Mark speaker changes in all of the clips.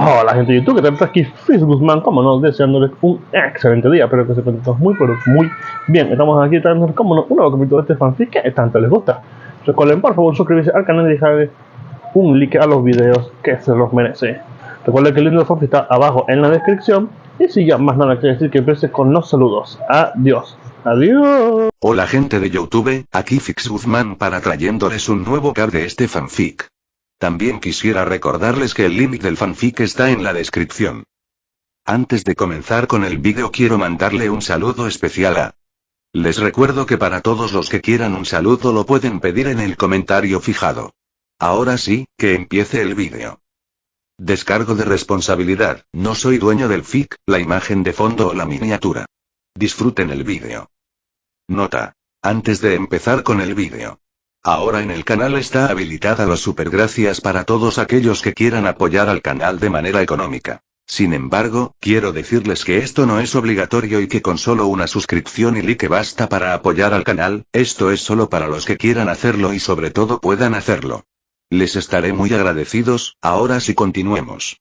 Speaker 1: Hola gente de YouTube, que te aquí Fizz Guzmán, como no, deseándoles un excelente día. Espero que se encuentren todos muy, pero muy bien. Estamos aquí trayendo, como no, un nuevo capítulo de este fanfic que tanto les gusta. Recuerden por favor suscribirse al canal y dejarle un like a los videos que se los merece. Recuerden que el link del fanfic está abajo en la descripción. Y si ya más nada que decir, que empieces con los saludos. Adiós. Adiós.
Speaker 2: Hola gente de YouTube, aquí Fizz Guzmán para trayéndoles un nuevo cap de este fanfic. También quisiera recordarles que el link del fanfic está en la descripción. Antes de comenzar con el vídeo quiero mandarle un saludo especial a... Les recuerdo que para todos los que quieran un saludo lo pueden pedir en el comentario fijado. Ahora sí, que empiece el vídeo. Descargo de responsabilidad, no soy dueño del fic, la imagen de fondo o la miniatura. Disfruten el vídeo. Nota. Antes de empezar con el vídeo. Ahora en el canal está habilitada la supergracias para todos aquellos que quieran apoyar al canal de manera económica. Sin embargo, quiero decirles que esto no es obligatorio y que con solo una suscripción y like basta para apoyar al canal, esto es solo para los que quieran hacerlo y sobre todo puedan hacerlo. Les estaré muy agradecidos. Ahora sí continuemos.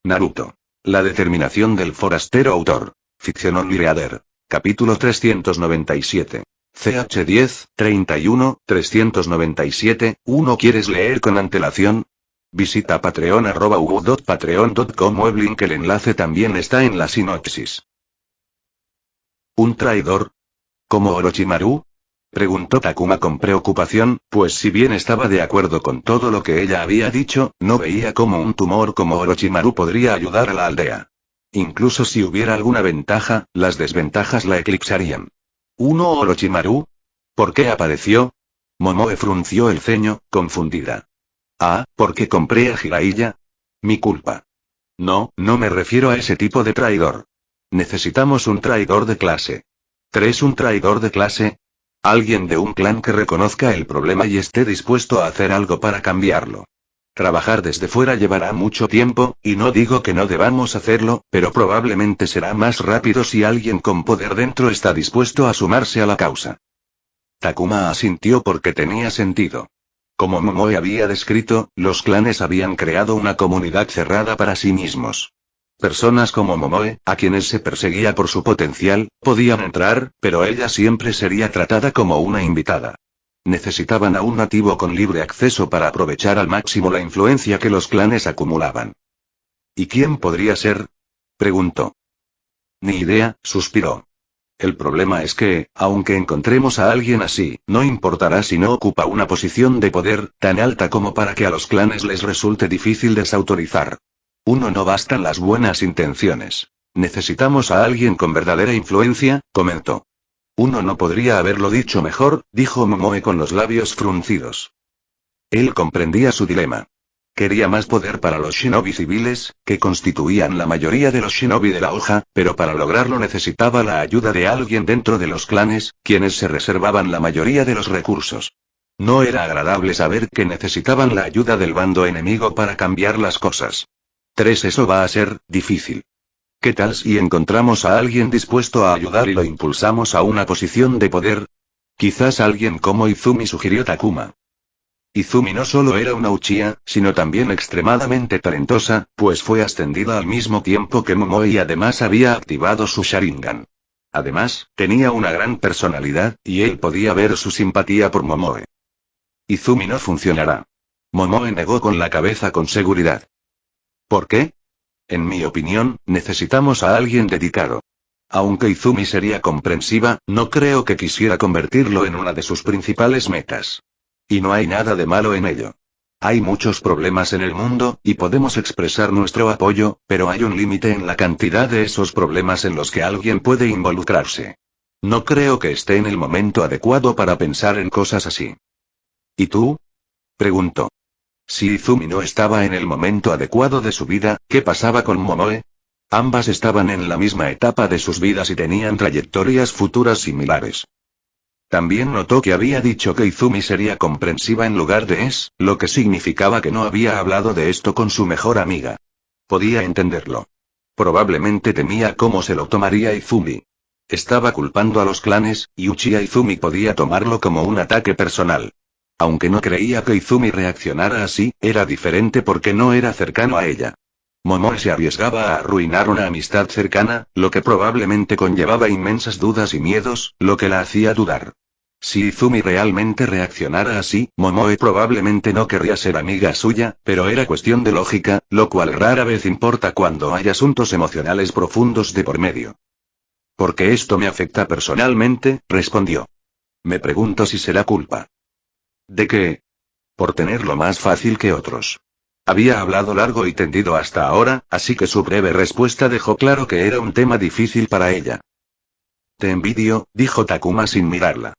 Speaker 2: Naruto. La determinación del forastero autor. Fiction Only Reader. Capítulo 397. CH10, 31, 397, 1. ¿Quieres leer con antelación? Visita patreon@patreon.com o el link, el enlace también está en la sinopsis. ¿Un traidor? ¿Como Orochimaru? Preguntó Takuma con preocupación, pues si bien estaba de acuerdo con todo lo que ella había dicho, no veía cómo un tumor como Orochimaru podría ayudar a la aldea. Incluso si hubiera alguna ventaja, las desventajas la eclipsarían. ¿Uno Orochimaru? ¿Por qué apareció? Momoe frunció el ceño, confundida. Ah, ¿porque compré a Jiraiya? Mi culpa. No, no me refiero a ese tipo de traidor. Necesitamos un traidor de clase. ¿3 un traidor de clase? Alguien de un clan que reconozca el problema y esté dispuesto a hacer algo para cambiarlo. Trabajar desde fuera llevará mucho tiempo, y no digo que no debamos hacerlo, pero probablemente será más rápido si alguien con poder dentro está dispuesto a sumarse a la causa. Takuma asintió porque tenía sentido. Como Momoe había descrito, los clanes habían creado una comunidad cerrada para sí mismos. Personas como Momoe, a quienes se perseguía por su potencial, podían entrar, pero ella siempre sería tratada como una invitada. Necesitaban a un nativo con libre acceso para aprovechar al máximo la influencia que los clanes acumulaban. ¿Y quién podría ser? Preguntó. Ni idea, suspiró. El problema es que, aunque encontremos a alguien así, no importará si no ocupa una posición de poder tan alta como para que a los clanes les resulte difícil desautorizar. No bastan las buenas intenciones. Necesitamos a alguien con verdadera influencia, comentó. No podría haberlo dicho mejor, dijo Momoe con los labios fruncidos. Él comprendía su dilema. Quería más poder para los shinobi civiles, que constituían la mayoría de los shinobi de la hoja, pero para lograrlo necesitaba la ayuda de alguien dentro de los clanes, quienes se reservaban la mayoría de los recursos. No era agradable saber que necesitaban la ayuda del bando enemigo para cambiar las cosas. 3 Eso va a ser difícil. ¿Qué tal si encontramos a alguien dispuesto a ayudar y lo impulsamos a una posición de poder? Quizás alguien como Izumi, sugirió Takuma. Izumi no solo era una Uchiha, sino también extremadamente talentosa, pues fue ascendida al mismo tiempo que Momoe y además había activado su Sharingan. Además, tenía una gran personalidad, y él podía ver su simpatía por Momoe. Izumi no funcionará. Momoe negó con la cabeza con seguridad. ¿Por qué? En mi opinión, necesitamos a alguien dedicado. Aunque Izumi sería comprensiva, no creo que quisiera convertirlo en una de sus principales metas. Y no hay nada de malo en ello. Hay muchos problemas en el mundo, y podemos expresar nuestro apoyo, pero hay un límite en la cantidad de esos problemas en los que alguien puede involucrarse. No creo que esté en el momento adecuado para pensar en cosas así. ¿Y tú? Preguntó. Si Izumi no estaba en el momento adecuado de su vida, ¿qué pasaba con Momoe? Ambas estaban en la misma etapa de sus vidas y tenían trayectorias futuras similares. También notó que había dicho que Izumi sería comprensiva en lugar de lo que significaba que no había hablado de esto con su mejor amiga. Podía entenderlo. Probablemente temía cómo se lo tomaría Izumi. Estaba culpando a los clanes, y Uchiha Izumi podía tomarlo como un ataque personal. Aunque no creía que Izumi reaccionara así, era diferente porque no era cercano a ella. Momoe se arriesgaba a arruinar una amistad cercana, lo que probablemente conllevaba inmensas dudas y miedos, lo que la hacía dudar. Si Izumi realmente reaccionara así, Momoe probablemente no querría ser amiga suya, pero era cuestión de lógica, lo cual rara vez importa cuando hay asuntos emocionales profundos de por medio. Porque esto me afecta personalmente, respondió. Me pregunto si será culpa. ¿De qué? Por tenerlo más fácil que otros. Había hablado largo y tendido hasta ahora, así que su breve respuesta dejó claro que era un tema difícil para ella. Te envidio, dijo Takuma sin mirarla.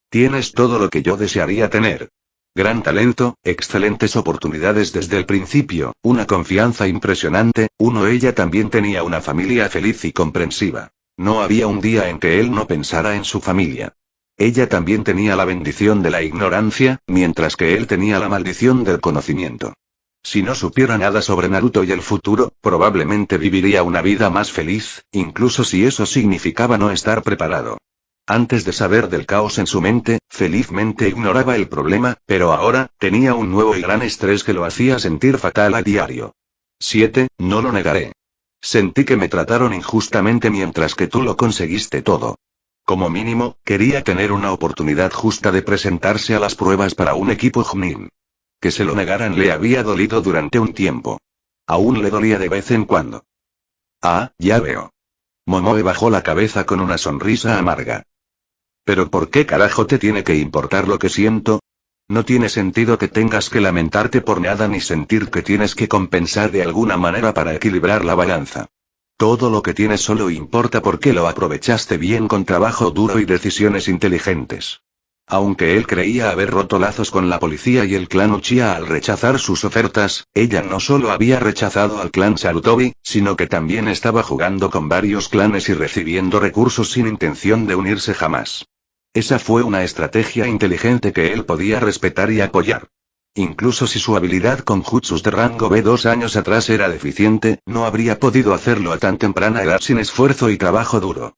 Speaker 2: Tienes todo lo que yo desearía tener. Gran talento, excelentes oportunidades desde el principio, una confianza impresionante, ella también tenía una familia feliz y comprensiva. No había un día en que él no pensara en su familia. Ella también tenía la bendición de la ignorancia, mientras que él tenía la maldición del conocimiento. Si no supiera nada sobre Naruto y el futuro, probablemente viviría una vida más feliz, incluso si eso significaba no estar preparado. Antes de saber del caos en su mente, felizmente ignoraba el problema, pero ahora, tenía un nuevo y gran estrés que lo hacía sentir fatal a diario. 7. No lo negaré. Sentí que me trataron injustamente mientras que tú lo conseguiste todo. Como mínimo, quería tener una oportunidad justa de presentarse a las pruebas para un equipo Chunin. Que se lo negaran le había dolido durante un tiempo. Aún le dolía de vez en cuando. Ah, ya veo. Momoe bajó la cabeza con una sonrisa amarga. ¿Pero por qué carajo te tiene que importar lo que siento? No tiene sentido que tengas que lamentarte por nada ni sentir que tienes que compensar de alguna manera para equilibrar la balanza. Todo lo que tienes solo importa porque lo aprovechaste bien con trabajo duro y decisiones inteligentes. Aunque él creía haber roto lazos con la policía y el clan Uchiha al rechazar sus ofertas, ella no solo había rechazado al clan Sarutobi, sino que también estaba jugando con varios clanes y recibiendo recursos sin intención de unirse jamás. Esa fue una estrategia inteligente que él podía respetar y apoyar. Incluso si su habilidad con jutsus de rango B 2 años atrás era deficiente, no habría podido hacerlo a tan temprana edad sin esfuerzo y trabajo duro.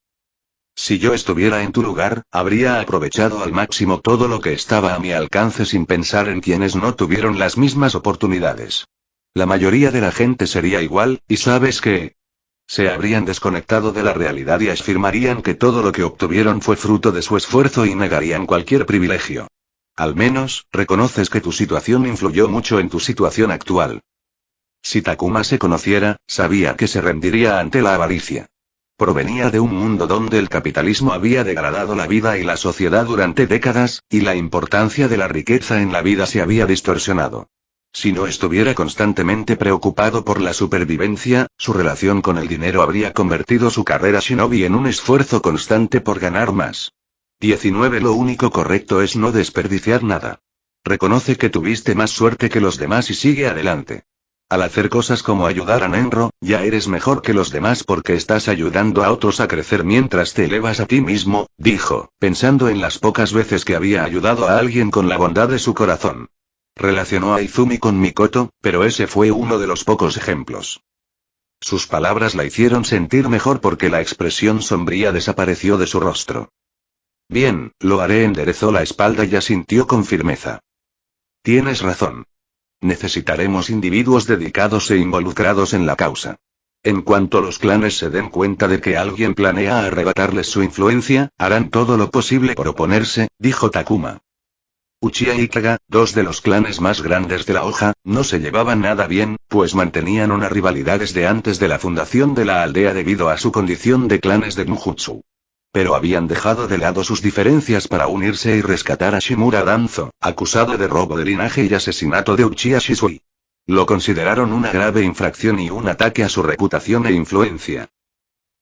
Speaker 2: Si yo estuviera en tu lugar, habría aprovechado al máximo todo lo que estaba a mi alcance sin pensar en quienes no tuvieron las mismas oportunidades. La mayoría de la gente sería igual, y ¿sabes qué? Se habrían desconectado de la realidad y afirmarían que todo lo que obtuvieron fue fruto de su esfuerzo y negarían cualquier privilegio. Al menos, reconoces que tu situación influyó mucho en tu situación actual. Si Takuma se conociera, sabía que se rendiría ante la avaricia. Provenía de un mundo donde el capitalismo había degradado la vida y la sociedad durante décadas, y la importancia de la riqueza en la vida se había distorsionado. Si no estuviera constantemente preocupado por la supervivencia, su relación con el dinero habría convertido su carrera shinobi en un esfuerzo constante por ganar más. 19. Lo único correcto es no desperdiciar nada. Reconoce que tuviste más suerte que los demás y sigue adelante. Al hacer cosas como ayudar a Nenro, ya eres mejor que los demás porque estás ayudando a otros a crecer mientras te elevas a ti mismo, dijo, pensando en las pocas veces que había ayudado a alguien con la bondad de su corazón. Relacionó a Izumi con Mikoto, pero ese fue uno de los pocos ejemplos. Sus palabras la hicieron sentir mejor porque la expresión sombría desapareció de su rostro. Bien, lo haré. Enderezó la espalda y asintió con firmeza. Tienes razón. Necesitaremos individuos dedicados e involucrados en la causa. En cuanto los clanes se den cuenta de que alguien planea arrebatarles su influencia, harán todo lo posible por oponerse, dijo Takuma. Uchiha y Ikaga, dos de los clanes más grandes de la hoja, no se llevaban nada bien, pues mantenían una rivalidad desde antes de la fundación de la aldea debido a su condición de clanes de Nujutsu. Pero habían dejado de lado sus diferencias para unirse y rescatar a Shimura Danzo, acusado de robo de linaje y asesinato de Uchiha Shisui. Lo consideraron una grave infracción y un ataque a su reputación e influencia.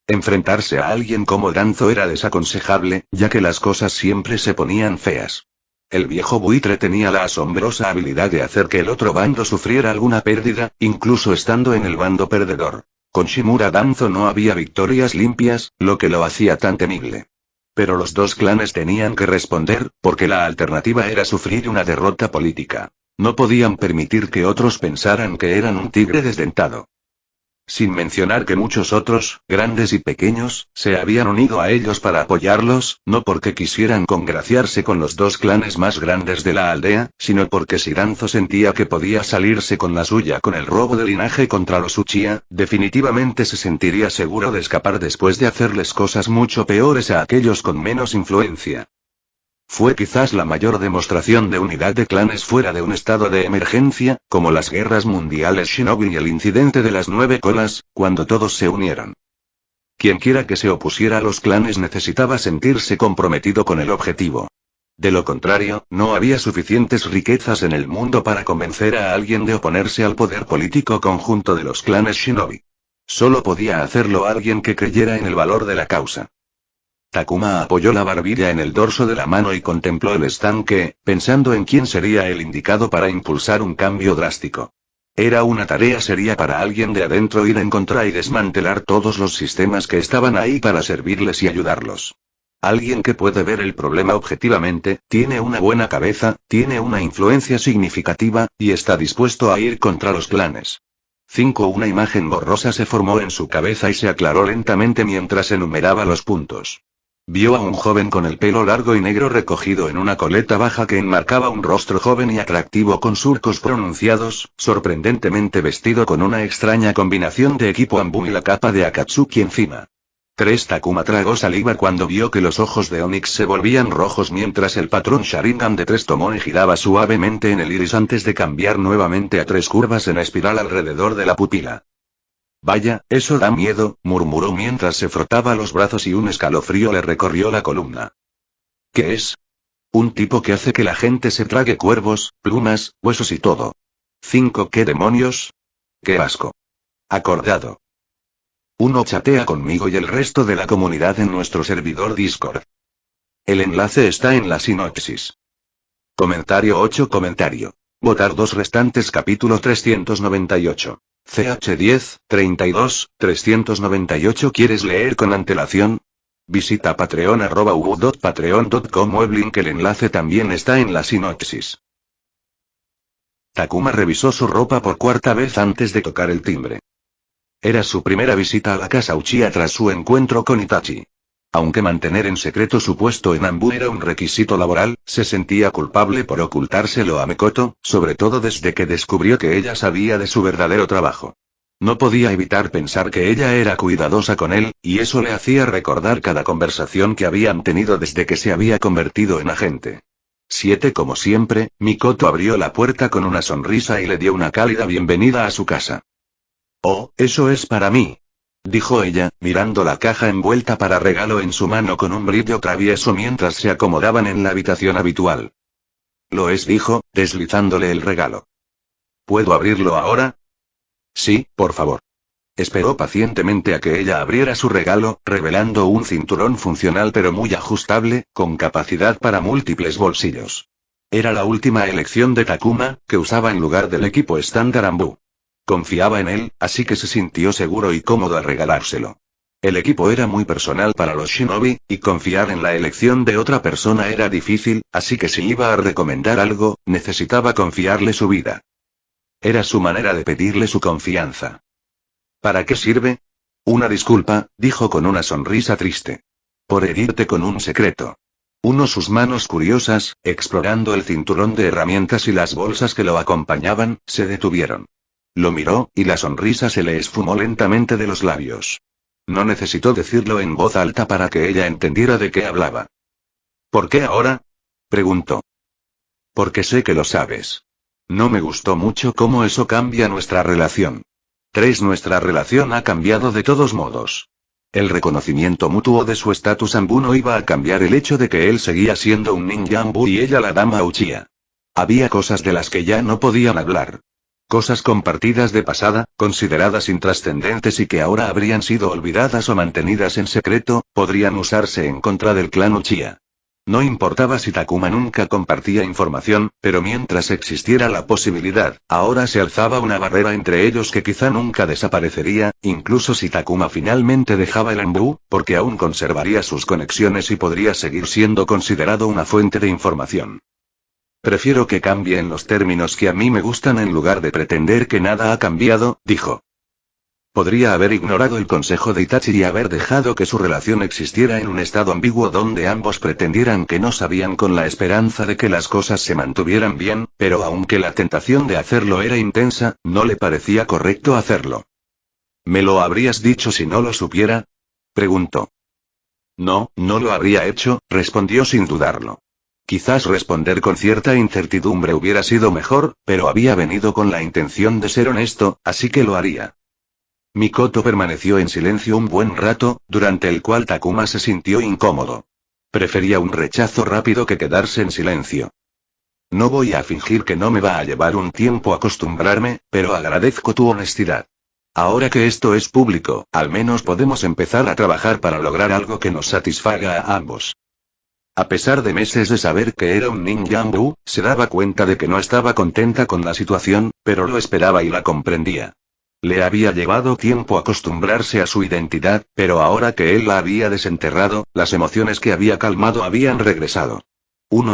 Speaker 2: Enfrentarse a alguien como Danzo era desaconsejable, ya que las cosas siempre se ponían feas. El viejo buitre tenía la asombrosa habilidad de hacer que el otro bando sufriera alguna pérdida, incluso estando en el bando perdedor. Con Shimura Danzo no había victorias limpias, lo que lo hacía tan temible. Pero los dos clanes tenían que responder, porque la alternativa era sufrir una derrota política. No podían permitir que otros pensaran que eran un tigre desdentado. Sin mencionar que muchos otros, grandes y pequeños, se habían unido a ellos para apoyarlos, no porque quisieran congraciarse con los dos clanes más grandes de la aldea, sino porque si Danzo sentía que podía salirse con la suya con el robo de linaje contra los Uchiha, definitivamente se sentiría seguro de escapar después de hacerles cosas mucho peores a aquellos con menos influencia. Fue quizás la mayor demostración de unidad de clanes fuera de un estado de emergencia, como las guerras mundiales Shinobi y el incidente de las 9 colas, cuando todos se unieron. Quienquiera que se opusiera a los clanes necesitaba sentirse comprometido con el objetivo. De lo contrario, no había suficientes riquezas en el mundo para convencer a alguien de oponerse al poder político conjunto de los clanes Shinobi. Solo podía hacerlo alguien que creyera en el valor de la causa. Takuma apoyó la barbilla en el dorso de la mano y contempló el estanque, pensando en quién sería el indicado para impulsar un cambio drástico. Era una tarea seria para alguien de adentro ir en contra y desmantelar todos los sistemas que estaban ahí para servirles y ayudarlos. Alguien que puede ver el problema objetivamente, tiene una buena cabeza, tiene una influencia significativa, y está dispuesto a ir contra los clanes. Una imagen borrosa se formó en su cabeza y se aclaró lentamente mientras enumeraba los puntos. Vio a un joven con el pelo largo y negro recogido en una coleta baja que enmarcaba un rostro joven y atractivo con surcos pronunciados, sorprendentemente vestido con una extraña combinación de equipo Anbu y la capa de Akatsuki encima. Takuma tragó saliva cuando vio que los ojos de Onix se volvían rojos mientras el patrón Sharingan de 3 Tomoe giraba suavemente en el iris antes de cambiar nuevamente a 3 curvas en espiral alrededor de la pupila. Vaya, eso da miedo, murmuró mientras se frotaba los brazos y un escalofrío le recorrió la columna. ¿Qué es? Un tipo que hace que la gente se trague cuervos, plumas, huesos y todo. ¿Qué demonios? ¡Qué asco! Acordado. Uno chatea conmigo y el resto de la comunidad en nuestro servidor Discord. El enlace está en la sinopsis. Comentario 8. Votar 2 restantes capítulo 398. CH10, 32, 398. ¿Quieres leer con antelación? Visita patreon@ubu.patreon.com o link. El enlace también está en la sinopsis. Takuma revisó su ropa por 4ª vez antes de tocar el timbre. Era su primera visita a la casa Uchiha tras su encuentro con Itachi. Aunque mantener en secreto su puesto en Anbu era un requisito laboral, se sentía culpable por ocultárselo a Mikoto, sobre todo desde que descubrió que ella sabía de su verdadero trabajo. No podía evitar pensar que ella era cuidadosa con él, y eso le hacía recordar cada conversación que habían tenido desde que se había convertido en agente. Como siempre, Mikoto abrió la puerta con una sonrisa y le dio una cálida bienvenida a su casa. «Oh, eso es para mí», dijo ella, mirando la caja envuelta para regalo en su mano con un brillo travieso mientras se acomodaban en la habitación habitual. «Lo es», dijo, deslizándole el regalo. «¿Puedo abrirlo ahora?» «Sí, por favor». Esperó pacientemente a que ella abriera su regalo, revelando un cinturón funcional pero muy ajustable, con capacidad para múltiples bolsillos. Era la última elección de Takuma, que usaba en lugar del equipo estándar Anbu. Confiaba en él, así que se sintió seguro y cómodo al regalárselo. El equipo era muy personal para los shinobi, y confiar en la elección de otra persona era difícil, así que si iba a recomendar algo, necesitaba confiarle su vida. Era su manera de pedirle su confianza. ¿Para qué sirve? Una disculpa, dijo con una sonrisa triste. Por herirte con un secreto. Sus manos curiosas, explorando el cinturón de herramientas y las bolsas que lo acompañaban, se detuvieron. Lo miró, y la sonrisa se le esfumó lentamente de los labios. No necesitó decirlo en voz alta para que ella entendiera de qué hablaba. ¿Por qué ahora?, preguntó. Porque sé que lo sabes. No me gustó mucho cómo eso cambia nuestra relación. Nuestra relación ha cambiado de todos modos. El reconocimiento mutuo de su estatus Anbu no iba a cambiar el hecho de que él seguía siendo un ninja Anbu y ella la dama Uchiha. Había cosas de las que ya no podían hablar. Cosas compartidas de pasada, consideradas intrascendentes y que ahora habrían sido olvidadas o mantenidas en secreto, podrían usarse en contra del clan Uchiha. No importaba si Takuma nunca compartía información, pero mientras existiera la posibilidad, ahora se alzaba una barrera entre ellos que quizá nunca desaparecería, incluso si Takuma finalmente dejaba el Anbu, porque aún conservaría sus conexiones y podría seguir siendo considerado una fuente de información. Prefiero que cambie en los términos que a mí me gustan en lugar de pretender que nada ha cambiado, dijo. Podría haber ignorado el consejo de Itachi y haber dejado que su relación existiera en un estado ambiguo donde ambos pretendieran que no sabían con la esperanza de que las cosas se mantuvieran bien, pero aunque la tentación de hacerlo era intensa, no le parecía correcto hacerlo. ¿Me lo habrías dicho si no lo supiera?, preguntó. No, no lo habría hecho, respondió sin dudarlo. Quizás responder con cierta incertidumbre hubiera sido mejor, pero había venido con la intención de ser honesto, así que lo haría. Mikoto permaneció en silencio un buen rato, durante el cual Takuma se sintió incómodo. Prefería un rechazo rápido que quedarse en silencio. No voy a fingir que no me va a llevar un tiempo acostumbrarme, pero agradezco tu honestidad. Ahora que esto es público, al menos podemos empezar a trabajar para lograr algo que nos satisfaga a ambos. A pesar de meses de saber que era un ninja Anbu, se daba cuenta de que no estaba contenta con la situación, pero lo esperaba y la comprendía. Le había llevado tiempo acostumbrarse a su identidad, pero ahora que él la había desenterrado, las emociones que había calmado habían regresado.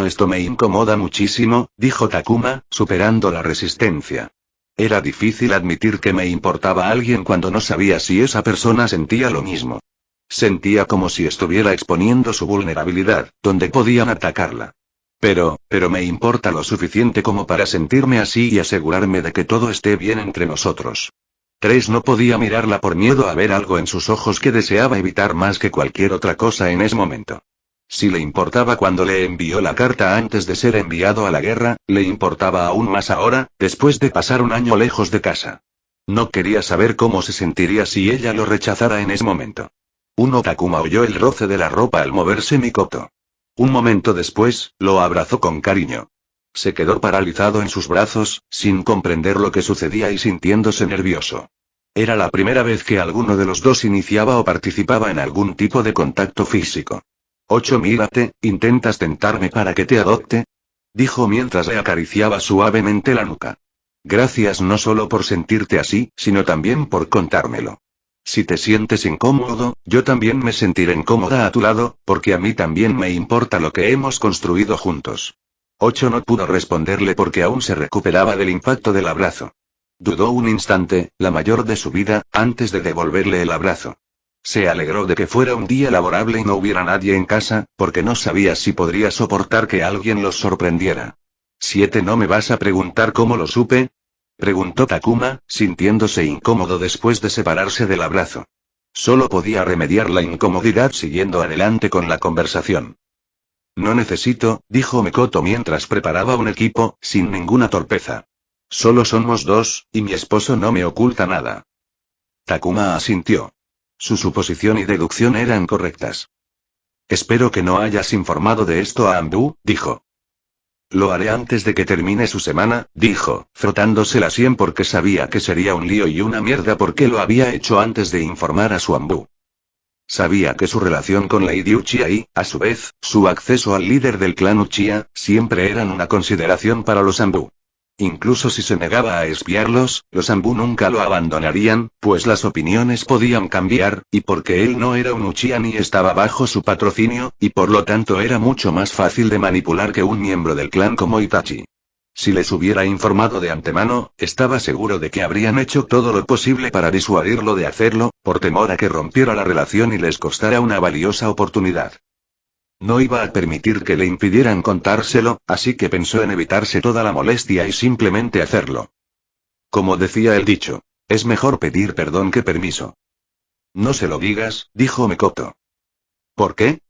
Speaker 2: Esto me incomoda muchísimo, dijo Takuma, superando la resistencia. Era difícil admitir que me importaba alguien cuando no sabía si esa persona sentía lo mismo. Sentía como si estuviera exponiendo su vulnerabilidad, donde podían atacarla. Pero me importa lo suficiente como para sentirme así y asegurarme de que todo esté bien entre nosotros. 3 no podía mirarla por miedo a ver algo en sus ojos que deseaba evitar más que cualquier otra cosa en ese momento. Si le importaba cuando le envió la carta antes de ser enviado a la guerra, le importaba aún más ahora, después de pasar un año lejos de casa. No quería saber cómo se sentiría si ella lo rechazara en ese momento. Takuma oyó el roce de la ropa al moverse Mikoto. Un momento después, lo abrazó con cariño. Se quedó paralizado en sus brazos, sin comprender lo que sucedía y sintiéndose nervioso. Era la primera vez que alguno de los dos iniciaba o participaba en algún tipo de contacto físico. Mírate, ¿intentas tentarme para que te adopte?, dijo mientras le acariciaba suavemente la nuca. Gracias no solo por sentirte así, sino también por contármelo. Si te sientes incómodo, yo también me sentiré incómoda a tu lado, porque a mí también me importa lo que hemos construido juntos. No pudo responderle porque aún se recuperaba del impacto del abrazo. Dudó un instante, la mayor de su vida, antes de devolverle el abrazo. Se alegró de que fuera un día laborable y no hubiera nadie en casa, porque no sabía si podría soportar que alguien los sorprendiera. ¿No me vas a preguntar cómo lo supe?, preguntó Takuma, sintiéndose incómodo después de separarse del abrazo. Solo podía remediar la incomodidad siguiendo adelante con la conversación. No necesito, dijo Mikoto mientras preparaba un equipo, sin ninguna torpeza. Solo somos 2, y mi esposo no me oculta nada. Takuma asintió. Su suposición y deducción eran correctas. Espero que no hayas informado de esto a Anbu, dijo. Lo haré antes de que termine su semana, dijo, frotándose la sien porque sabía que sería un lío y una mierda porque lo había hecho antes de informar a su Anbu. Sabía que su relación con Lady Uchiha y, a su vez, su acceso al líder del clan Uchiha, siempre eran una consideración para los Anbu. Incluso si se negaba a espiarlos, los Anbu nunca lo abandonarían, pues las opiniones podían cambiar, y porque él no era un Uchiha ni estaba bajo su patrocinio, y por lo tanto era mucho más fácil de manipular que un miembro del clan como Itachi. Si les hubiera informado de antemano, estaba seguro de que habrían hecho todo lo posible para disuadirlo de hacerlo, por temor a que rompiera la relación y les costara una valiosa oportunidad. No iba a permitir que le impidieran contárselo, así que pensó en evitarse toda la molestia y simplemente hacerlo. Como decía el dicho, es mejor pedir perdón que permiso. No se lo digas, dijo Mikoto. ¿Por qué?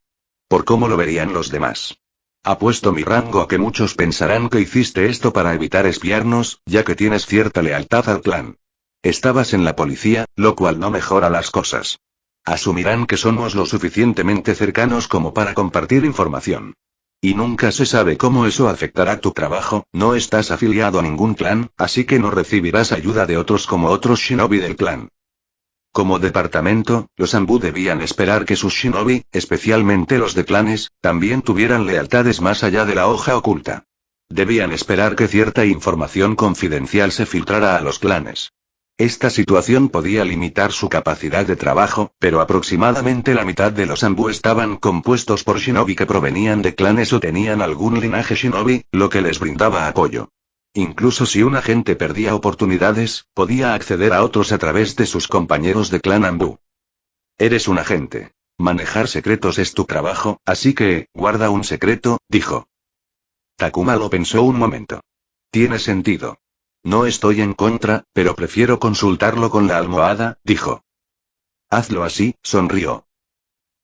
Speaker 2: Por cómo lo verían los demás. Apuesto mi rango a que muchos pensarán que hiciste esto para evitar espiarnos, ya que tienes cierta lealtad al clan. Estabas en la policía, lo cual no mejora las cosas. Asumirán que somos lo suficientemente cercanos como para compartir información. Y nunca se sabe cómo eso afectará tu trabajo, no estás afiliado a ningún clan, así que no recibirás ayuda de otros como otros shinobi del clan. Como departamento, los Anbu debían esperar que sus shinobi, especialmente los de clanes, también tuvieran lealtades más allá de la hoja oculta. Debían esperar que cierta información confidencial se filtrara a los clanes. Esta situación podía limitar su capacidad de trabajo, pero aproximadamente la mitad de los Anbu estaban compuestos por shinobi que provenían de clanes o tenían algún linaje shinobi, lo que les brindaba apoyo. Incluso si un agente perdía oportunidades, podía acceder a otros a través de sus compañeros de clan Anbu. Eres un agente. Manejar secretos es tu trabajo, así que, guarda un secreto, dijo. Takuma lo pensó un momento. Tiene sentido. No estoy en contra, pero prefiero consultarlo con la almohada, dijo. Hazlo así, sonrió.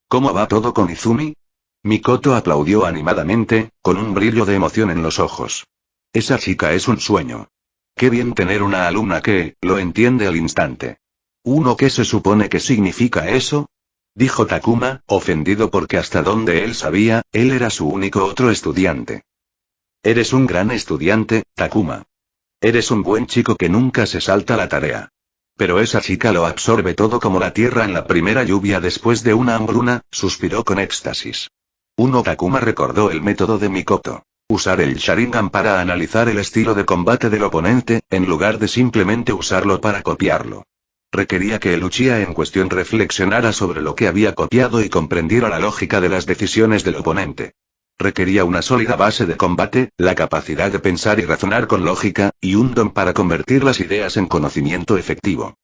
Speaker 2: ¿Cómo va todo con Izumi? Mikoto aplaudió animadamente, con un brillo de emoción en los ojos. Esa chica es un sueño. Qué bien tener una alumna que, lo entiende al instante. ¿Uno qué se supone que significa eso? Dijo Takuma, ofendido porque hasta donde él sabía, él era su único otro estudiante. Eres un gran estudiante, Takuma. Eres un buen chico que nunca se salta la tarea. Pero esa chica lo absorbe todo como la tierra en la primera lluvia después de una hambruna, suspiró con éxtasis. Takuma recordó el método de Mikoto. Usar el Sharingan para analizar el estilo de combate del oponente, en lugar de simplemente usarlo para copiarlo. Requería que el Uchiha en cuestión reflexionara sobre lo que había copiado y comprendiera la lógica de las decisiones del oponente. Requería una sólida base de combate, la capacidad de pensar y razonar con lógica, y un don para convertir las ideas en conocimiento efectivo.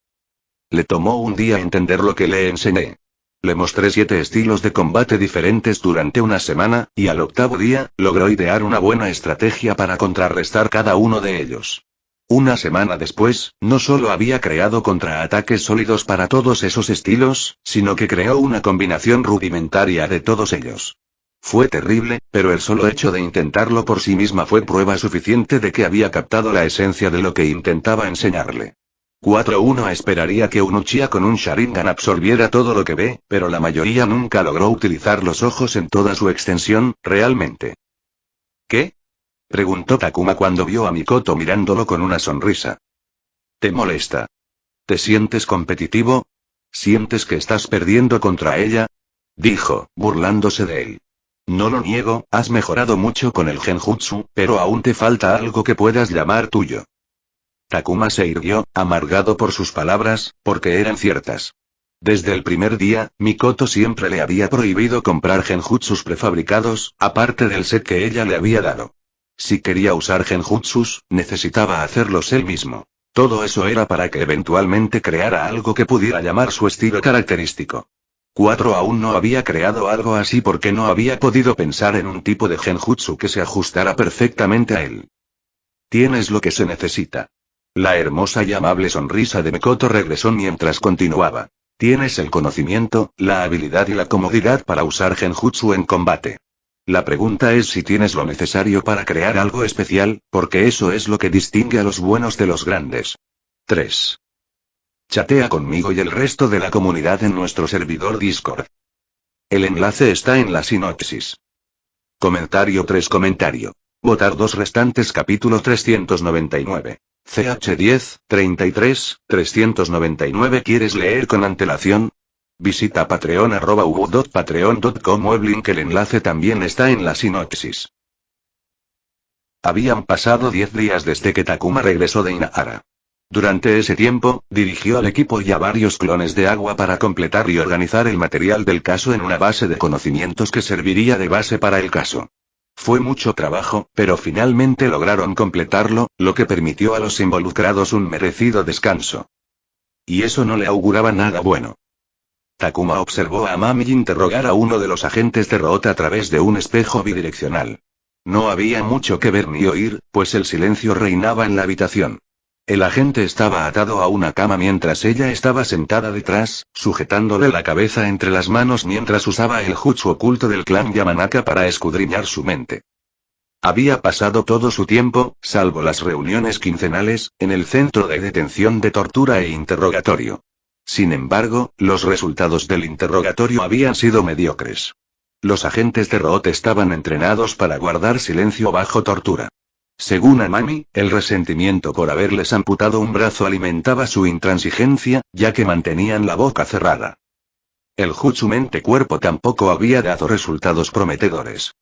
Speaker 2: Le tomó un día entender lo que le enseñé. Le mostré 7 estilos de combate diferentes durante una semana, y al 8º día, logró idear una buena estrategia para contrarrestar cada uno de ellos. Una semana después, no solo había creado contraataques sólidos para todos esos estilos, sino que creó una combinación rudimentaria de todos ellos. Fue terrible, pero el solo hecho de intentarlo por sí misma fue prueba suficiente de que había captado la esencia de lo que intentaba enseñarle. 4-1 esperaría que un Uchiha con un Sharingan absorbiera todo lo que ve, pero la mayoría nunca logró utilizar los ojos en toda su extensión, realmente. ¿Qué? Preguntó Takuma cuando vio a Mikoto mirándolo con una sonrisa. ¿Te molesta? ¿Te sientes competitivo? ¿Sientes que estás perdiendo contra ella? Dijo, burlándose de él. No lo niego, has mejorado mucho con el genjutsu, pero aún te falta algo que puedas llamar tuyo. Takuma se irguió, amargado por sus palabras, porque eran ciertas. Desde el primer día, Mikoto siempre le había prohibido comprar genjutsus prefabricados, aparte del set que ella le había dado. Si quería usar genjutsus, necesitaba hacerlos él mismo. Todo eso era para que eventualmente creara algo que pudiera llamar su estilo característico. 4 aún no había creado algo así porque no había podido pensar en un tipo de genjutsu que se ajustara perfectamente a él. Tienes lo que se necesita. La hermosa y amable sonrisa de Mikoto regresó mientras continuaba. Tienes el conocimiento, la habilidad y la comodidad para usar genjutsu en combate. La pregunta es si tienes lo necesario para crear algo especial, porque eso es lo que distingue a los buenos de los grandes. 3. Chatea conmigo y el resto de la comunidad en nuestro servidor Discord. El enlace está en la sinopsis. Comentario 3. Votar 2 restantes capítulo 399. CH10, 33, 399. ¿Quieres leer con antelación? Visita Patreon @ubu.patreon.com o el link. El enlace también está en la sinopsis. Habían pasado 10 días desde que Takuma regresó de Inahara. Durante ese tiempo, dirigió al equipo y a varios clones de agua para completar y organizar el material del caso en una base de conocimientos que serviría de base para el caso. Fue mucho trabajo, pero finalmente lograron completarlo, lo que permitió a los involucrados un merecido descanso. Y eso no le auguraba nada bueno. Takuma observó a Mami interrogar a uno de los agentes de Root a través de un espejo bidireccional. No había mucho que ver ni oír, pues el silencio reinaba en la habitación. El agente estaba atado a una cama mientras ella estaba sentada detrás, sujetándole la cabeza entre las manos mientras usaba el jutsu oculto del clan Yamanaka para escudriñar su mente. Había pasado todo su tiempo, salvo las reuniones quincenales, en el centro de detención de tortura e interrogatorio. Sin embargo, los resultados del interrogatorio habían sido mediocres. Los agentes de Root estaban entrenados para guardar silencio bajo tortura. Según Amami, el resentimiento por haberles amputado un brazo alimentaba su intransigencia, ya que mantenían la boca cerrada. El jutsu mente-cuerpo tampoco había dado resultados prometedores.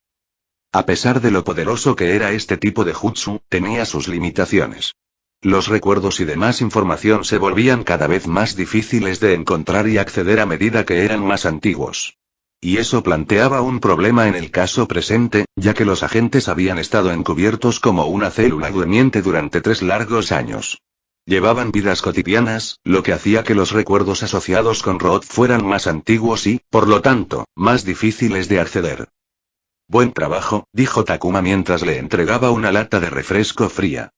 Speaker 2: A pesar de lo poderoso que era este tipo de jutsu, tenía sus limitaciones. Los recuerdos y demás información se volvían cada vez más difíciles de encontrar y acceder a medida que eran más antiguos. Y eso planteaba un problema en el caso presente, ya que los agentes habían estado encubiertos como una célula durmiente durante 3 largos años. Llevaban vidas cotidianas, lo que hacía que los recuerdos asociados con Roth fueran más antiguos y, por lo tanto, más difíciles de acceder. Buen trabajo, dijo Takuma mientras le entregaba una lata de refresco fría.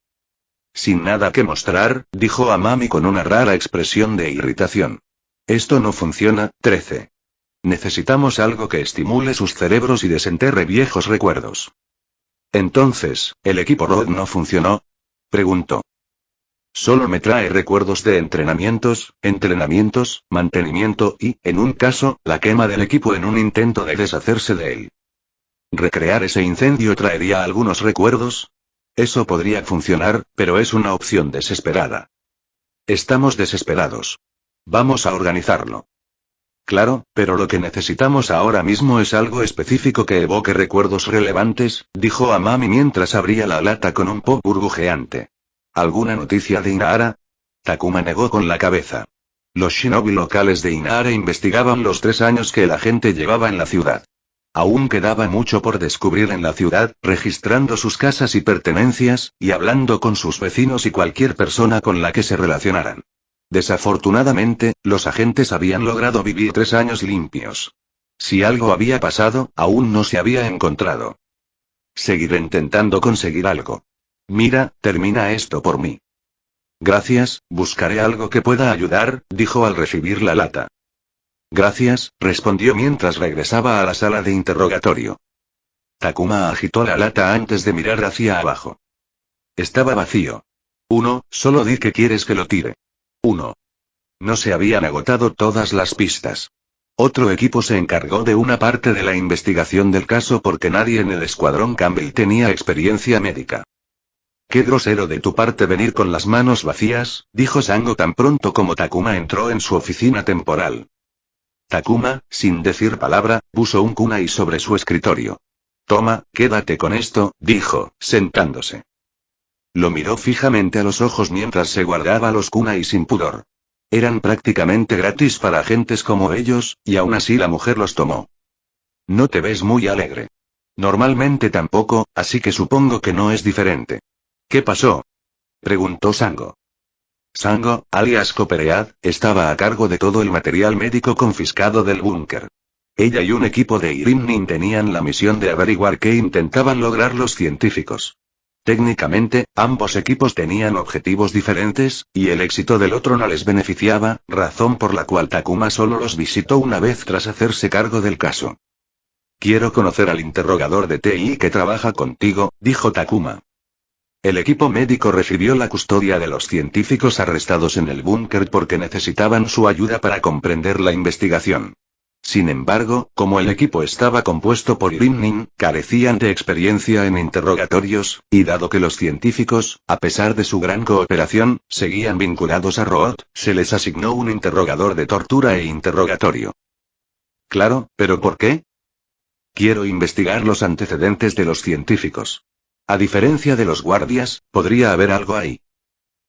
Speaker 2: Sin nada que mostrar, dijo Amami con una rara expresión de irritación. Esto no funciona, 13. Necesitamos algo que estimule sus cerebros y desenterre viejos recuerdos. Entonces, ¿el equipo Roth no funcionó? Preguntó. Solo me trae recuerdos de entrenamientos, mantenimiento y, en un caso, la quema del equipo en un intento de deshacerse de él. ¿Recrear ese incendio traería algunos recuerdos? Eso podría funcionar, pero es una opción desesperada. Estamos desesperados. Vamos a organizarlo. Claro, pero lo que necesitamos ahora mismo es algo específico que evoque recuerdos relevantes, dijo Amami mientras abría la lata con un pop burbujeante. ¿Alguna noticia de Inahara? Takuma negó con la cabeza. Los shinobi locales de Inahara investigaban los 3 años que el agente llevaba en la ciudad. Aún quedaba mucho por descubrir en la ciudad, registrando sus casas y pertenencias, y hablando con sus vecinos y cualquier persona con la que se relacionaran. Desafortunadamente, los agentes habían logrado vivir 3 años limpios. Si algo había pasado, aún no se había encontrado. Seguiré intentando conseguir algo. Mira, termina esto por mí. Gracias, buscaré algo que pueda ayudar, dijo al recibir la lata. Gracias, respondió mientras regresaba a la sala de interrogatorio. Takuma agitó la lata antes de mirar hacia abajo. Estaba vacío. Solo di que quieres que lo tire. No se habían agotado todas las pistas. Otro equipo se encargó de una parte de la investigación del caso porque nadie en el escuadrón Campbell tenía experiencia médica. Qué grosero de tu parte venir con las manos vacías, dijo Sango tan pronto como Takuma entró en su oficina temporal. Takuma, sin decir palabra, puso un kunai sobre su escritorio. Toma, quédate con esto, dijo, sentándose. Lo miró fijamente a los ojos mientras se guardaba los kunai sin pudor. Eran prácticamente gratis para agentes como ellos, y aún así la mujer los tomó. No te ves muy alegre. Normalmente tampoco, así que supongo que no es diferente. ¿Qué pasó? Preguntó Sango. Sango, alias Copperead, estaba a cargo de todo el material médico confiscado del búnker. Ella y un equipo de Irimnin tenían la misión de averiguar qué intentaban lograr los científicos. Técnicamente, ambos equipos tenían objetivos diferentes, y el éxito del otro no les beneficiaba, razón por la cual Takuma solo los visitó una vez tras hacerse cargo del caso. Quiero conocer al interrogador de TI que trabaja contigo, dijo Takuma. El equipo médico recibió la custodia de los científicos arrestados en el búnker porque necesitaban su ayuda para comprender la investigación. Sin embargo, como el equipo estaba compuesto por Irimnin, carecían de experiencia en interrogatorios, y dado que los científicos, a pesar de su gran cooperación, seguían vinculados a Roth, se les asignó un interrogador de tortura e interrogatorio. Claro, ¿pero por qué? Quiero investigar los antecedentes de los científicos. A diferencia de los guardias, podría haber algo ahí.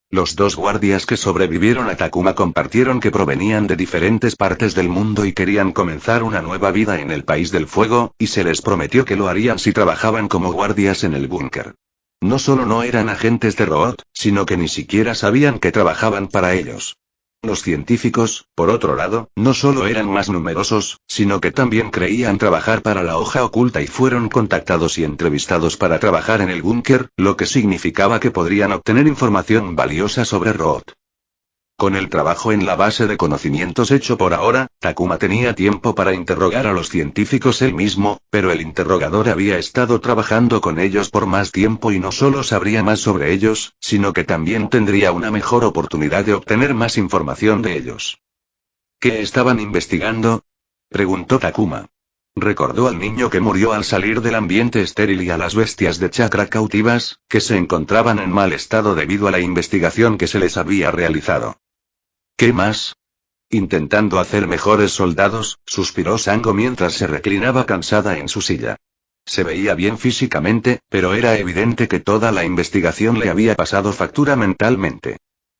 Speaker 2: Los 2 guardias que sobrevivieron a Takuma compartieron que provenían de diferentes partes del mundo y querían comenzar una nueva vida en el País del Fuego, y se les prometió que lo harían si trabajaban como guardias en el búnker. No solo no eran agentes de Roth, sino que ni siquiera sabían que trabajaban para ellos. Los científicos, por otro lado, no solo eran más numerosos, sino que también creían trabajar para la hoja oculta y fueron contactados y entrevistados para trabajar en el búnker, lo que significaba que podrían obtener información valiosa sobre Roth. Con el trabajo en la base de conocimientos hecho por ahora, Takuma tenía tiempo para interrogar a los científicos él mismo, pero el interrogador había estado trabajando con ellos por más tiempo y no solo sabría más sobre ellos, sino que también tendría una mejor oportunidad de obtener más información de ellos. ¿Qué estaban investigando? Preguntó Takuma. Recordó al niño que murió al salir del ambiente estéril y a las bestias de chakra cautivas, que se encontraban en mal estado debido a la investigación que se les había realizado. ¿Qué más? Intentando hacer mejores soldados, suspiró Sango mientras se reclinaba cansada en su silla. Se veía bien físicamente, pero era evidente que toda la investigación le había pasado factura mentalmente.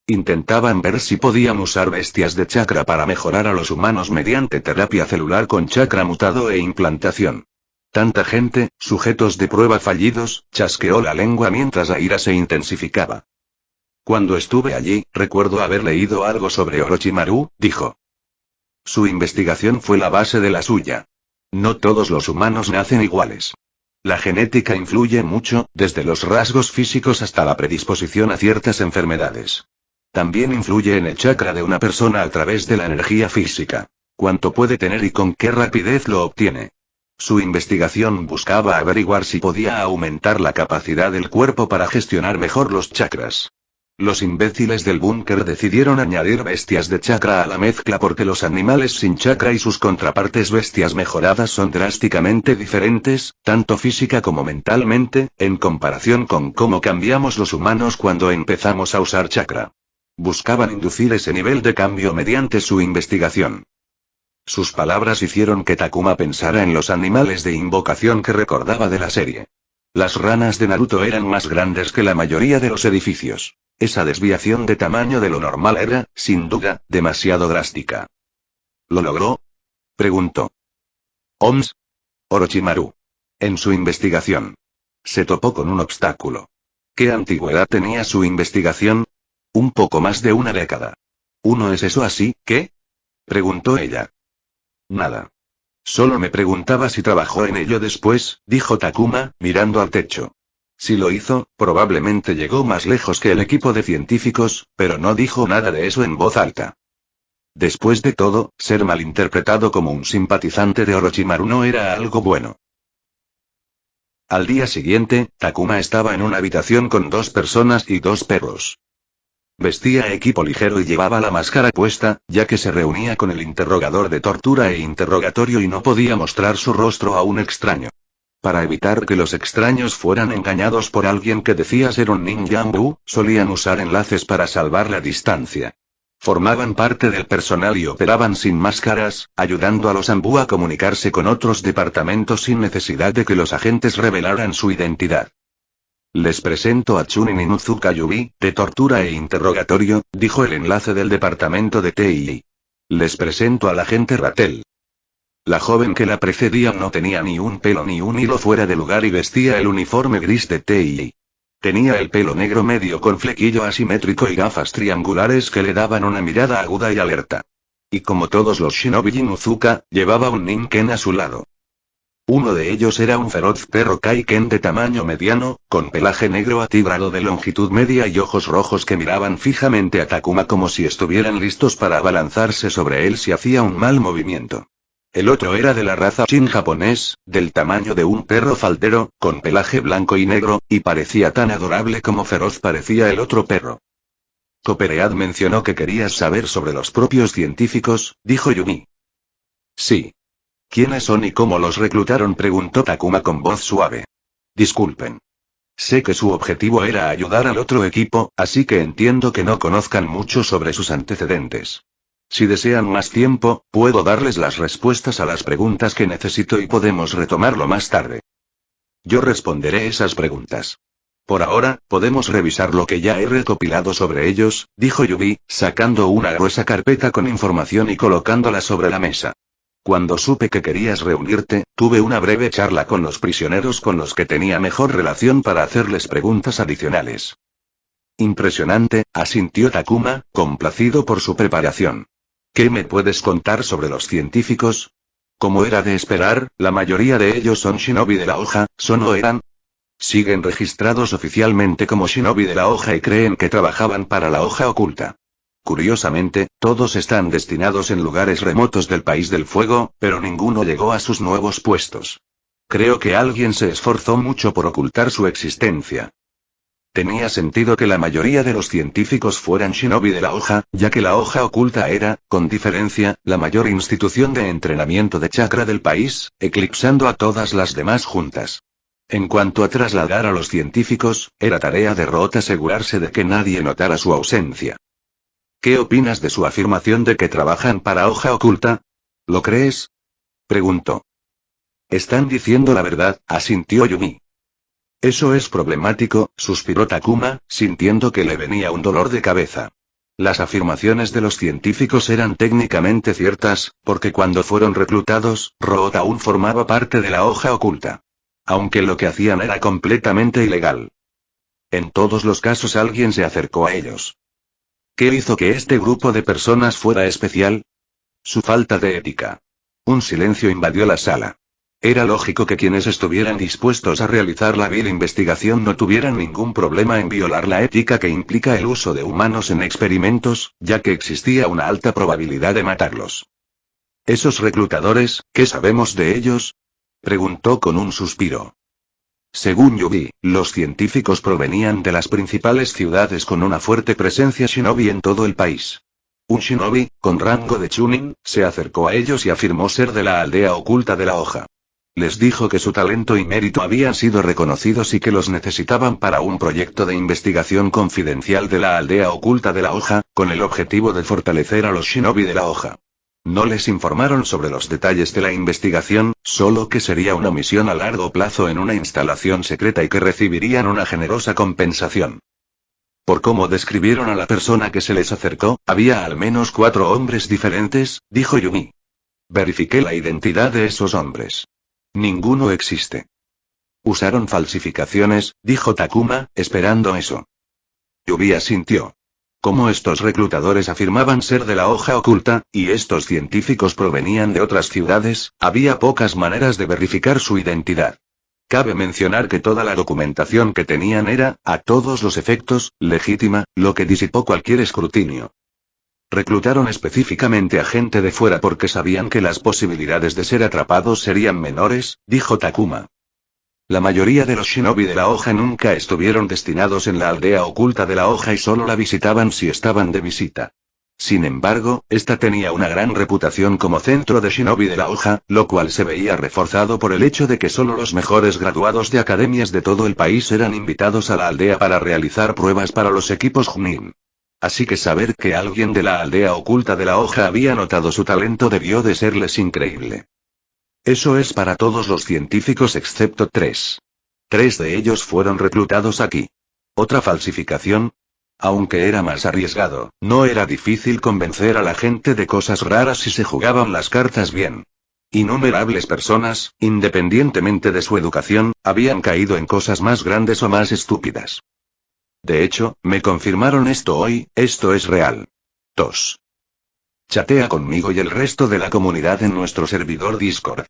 Speaker 2: Intentaban ver si podían usar bestias de chakra para mejorar a los humanos mediante terapia celular con chakra mutado e implantación. Tanta gente, sujetos de prueba fallidos, chasqueó la lengua mientras la ira se intensificaba. Cuando estuve allí, recuerdo haber leído algo sobre Orochimaru, dijo. Su investigación fue la base de la suya. No todos los humanos nacen iguales. La genética influye mucho, desde los rasgos físicos hasta la predisposición a ciertas enfermedades. También influye en el chakra de una persona a través de la energía física. Cuánto puede tener y con qué rapidez lo obtiene. Su investigación buscaba averiguar si podía aumentar la capacidad del cuerpo para gestionar mejor los chakras. Los imbéciles del búnker decidieron añadir bestias de chakra a la mezcla porque los animales sin chakra y sus contrapartes bestias mejoradas son drásticamente diferentes, tanto física como mentalmente, en comparación con cómo cambiamos los humanos cuando empezamos a usar chakra. Buscaban inducir ese nivel de cambio mediante su investigación. Sus palabras hicieron que Takuma pensara en los animales de invocación que recordaba de la serie. Las ranas de Naruto eran más grandes que la mayoría de los edificios. Esa desviación de tamaño de lo normal era, sin duda, demasiado drástica. ¿Lo logró? Preguntó. Oms. Orochimaru. En su investigación. Se topó con un obstáculo. ¿Qué antigüedad tenía su investigación? Un poco más de una década. ¿Uno es eso así, qué? Preguntó ella. Nada. Solo me preguntaba si trabajó en ello después, dijo Takuma, mirando al techo. Si lo hizo, probablemente llegó más lejos que el equipo de científicos, pero no dijo nada de eso en voz alta. Después de todo, ser malinterpretado como un simpatizante de Orochimaru no era algo bueno. Al día siguiente, Takuma estaba en una habitación con 2 personas y 2 perros. Vestía equipo ligero y llevaba la máscara puesta, ya que se reunía con el interrogador de tortura e interrogatorio y no podía mostrar su rostro a un extraño. Para evitar que los extraños fueran engañados por alguien que decía ser un ninjabu, solían usar enlaces para salvar la distancia. Formaban parte del personal y operaban sin máscaras, ayudando a los Anbu a comunicarse con otros departamentos sin necesidad de que los agentes revelaran su identidad. Les presento a Chunin Inuzuka Yubi, de tortura e interrogatorio, dijo el enlace del departamento de TI. Les presento al agente Ratel. La joven que la precedía no tenía ni un pelo ni un hilo fuera de lugar y vestía el uniforme gris de TI. Tenía el pelo negro medio con flequillo asimétrico y gafas triangulares que le daban una mirada aguda y alerta. Y como todos los shinobi Inuzuka, llevaba un ninken a su lado. Uno de ellos era un feroz perro Kaiken de tamaño mediano, con pelaje negro atigrado de longitud media y ojos rojos que miraban fijamente a Takuma como si estuvieran listos para abalanzarse sobre él si hacía un mal movimiento. El otro era de la raza Shin japonés, del tamaño de un perro faldero, con pelaje blanco y negro, y parecía tan adorable como feroz parecía el otro perro. Copperhead mencionó que querías saber sobre los propios científicos, dijo Yumi. Sí. ¿Quiénes son y cómo los reclutaron?, preguntó Takuma con voz suave. Disculpen. Sé que su objetivo era ayudar al otro equipo, así que entiendo que no conozcan mucho sobre sus antecedentes. Si desean más tiempo, puedo darles las respuestas a las preguntas que necesito y podemos retomarlo más tarde. Yo responderé esas preguntas. Por ahora, podemos revisar lo que ya he recopilado sobre ellos, dijo Yubi, sacando una gruesa carpeta con información y colocándola sobre la mesa. Cuando supe que querías reunirte, tuve una breve charla con los prisioneros con los que tenía mejor relación para hacerles preguntas adicionales. Impresionante, asintió Takuma, complacido por su preparación. ¿Qué me puedes contar sobre los científicos? Como era de esperar, la mayoría de ellos son shinobi de la hoja, ¿son o eran? Siguen registrados oficialmente como shinobi de la hoja y creen que trabajaban para la hoja oculta. Curiosamente, todos están destinados en lugares remotos del País del Fuego, pero ninguno llegó a sus nuevos puestos. Creo que alguien se esforzó mucho por ocultar su existencia. Tenía sentido que la mayoría de los científicos fueran shinobi de la hoja, ya que la hoja oculta era, con diferencia, la mayor institución de entrenamiento de chakra del país, eclipsando a todas las demás juntas. En cuanto a trasladar a los científicos, era tarea de Roth asegurarse de que nadie notara su ausencia. ¿Qué opinas de su afirmación de que trabajan para hoja oculta? ¿Lo crees? Preguntó. Están diciendo la verdad, asintió Yumi. Eso es problemático, suspiró Takuma, sintiendo que le venía un dolor de cabeza. Las afirmaciones de los científicos eran técnicamente ciertas, porque cuando fueron reclutados, Root aún formaba parte de la hoja oculta. Aunque lo que hacían era completamente ilegal. En todos los casos alguien se acercó a ellos. ¿Qué hizo que este grupo de personas fuera especial? Su falta de ética. Un silencio invadió la sala. Era lógico que quienes estuvieran dispuestos a realizar la vil investigación no tuvieran ningún problema en violar la ética que implica el uso de humanos en experimentos, ya que existía una alta probabilidad de matarlos. ¿Esos reclutadores, qué sabemos de ellos? Preguntó con un suspiro. Según Yubi, los científicos provenían de las principales ciudades con una fuerte presencia shinobi en todo el país. Un shinobi, con rango de chunin, se acercó a ellos y afirmó ser de la aldea oculta de la hoja. Les dijo que su talento y mérito habían sido reconocidos y que los necesitaban para un proyecto de investigación confidencial de la aldea oculta de la hoja, con el objetivo de fortalecer a los shinobi de la hoja. No les informaron sobre los detalles de la investigación, solo que sería una misión a largo plazo en una instalación secreta y que recibirían una generosa compensación. Por cómo describieron a la persona que se les acercó, había al menos 4 hombres diferentes, dijo Yumi. Verifiqué la identidad de esos hombres. Ninguno existe. Usaron falsificaciones, dijo Takuma, esperando eso. Yubi asintió. Como estos reclutadores afirmaban ser de la hoja oculta, y estos científicos provenían de otras ciudades, había pocas maneras de verificar su identidad. Cabe mencionar que toda la documentación que tenían era, a todos los efectos, legítima, lo que disipó cualquier escrutinio. Reclutaron específicamente a gente de fuera porque sabían que las posibilidades de ser atrapados serían menores, dijo Takuma. La mayoría de los shinobi de la hoja nunca estuvieron destinados en la aldea oculta de la hoja y solo la visitaban si estaban de visita. Sin embargo, esta tenía una gran reputación como centro de shinobi de la hoja, lo cual se veía reforzado por el hecho de que solo los mejores graduados de academias de todo el país eran invitados a la aldea para realizar pruebas para los equipos Junin. Así que saber que alguien de la aldea oculta de la hoja había notado su talento debió de serles increíble. Eso es para todos los científicos excepto 3. 3 de ellos fueron reclutados aquí. ¿Otra falsificación? Aunque era más arriesgado, no era difícil convencer a la gente de cosas raras si se jugaban las cartas bien. Innumerables personas, independientemente de su educación, habían caído en cosas más grandes o más estúpidas. De hecho, me confirmaron esto hoy, esto es real. 2. Chatea conmigo y el resto de la comunidad en nuestro servidor Discord.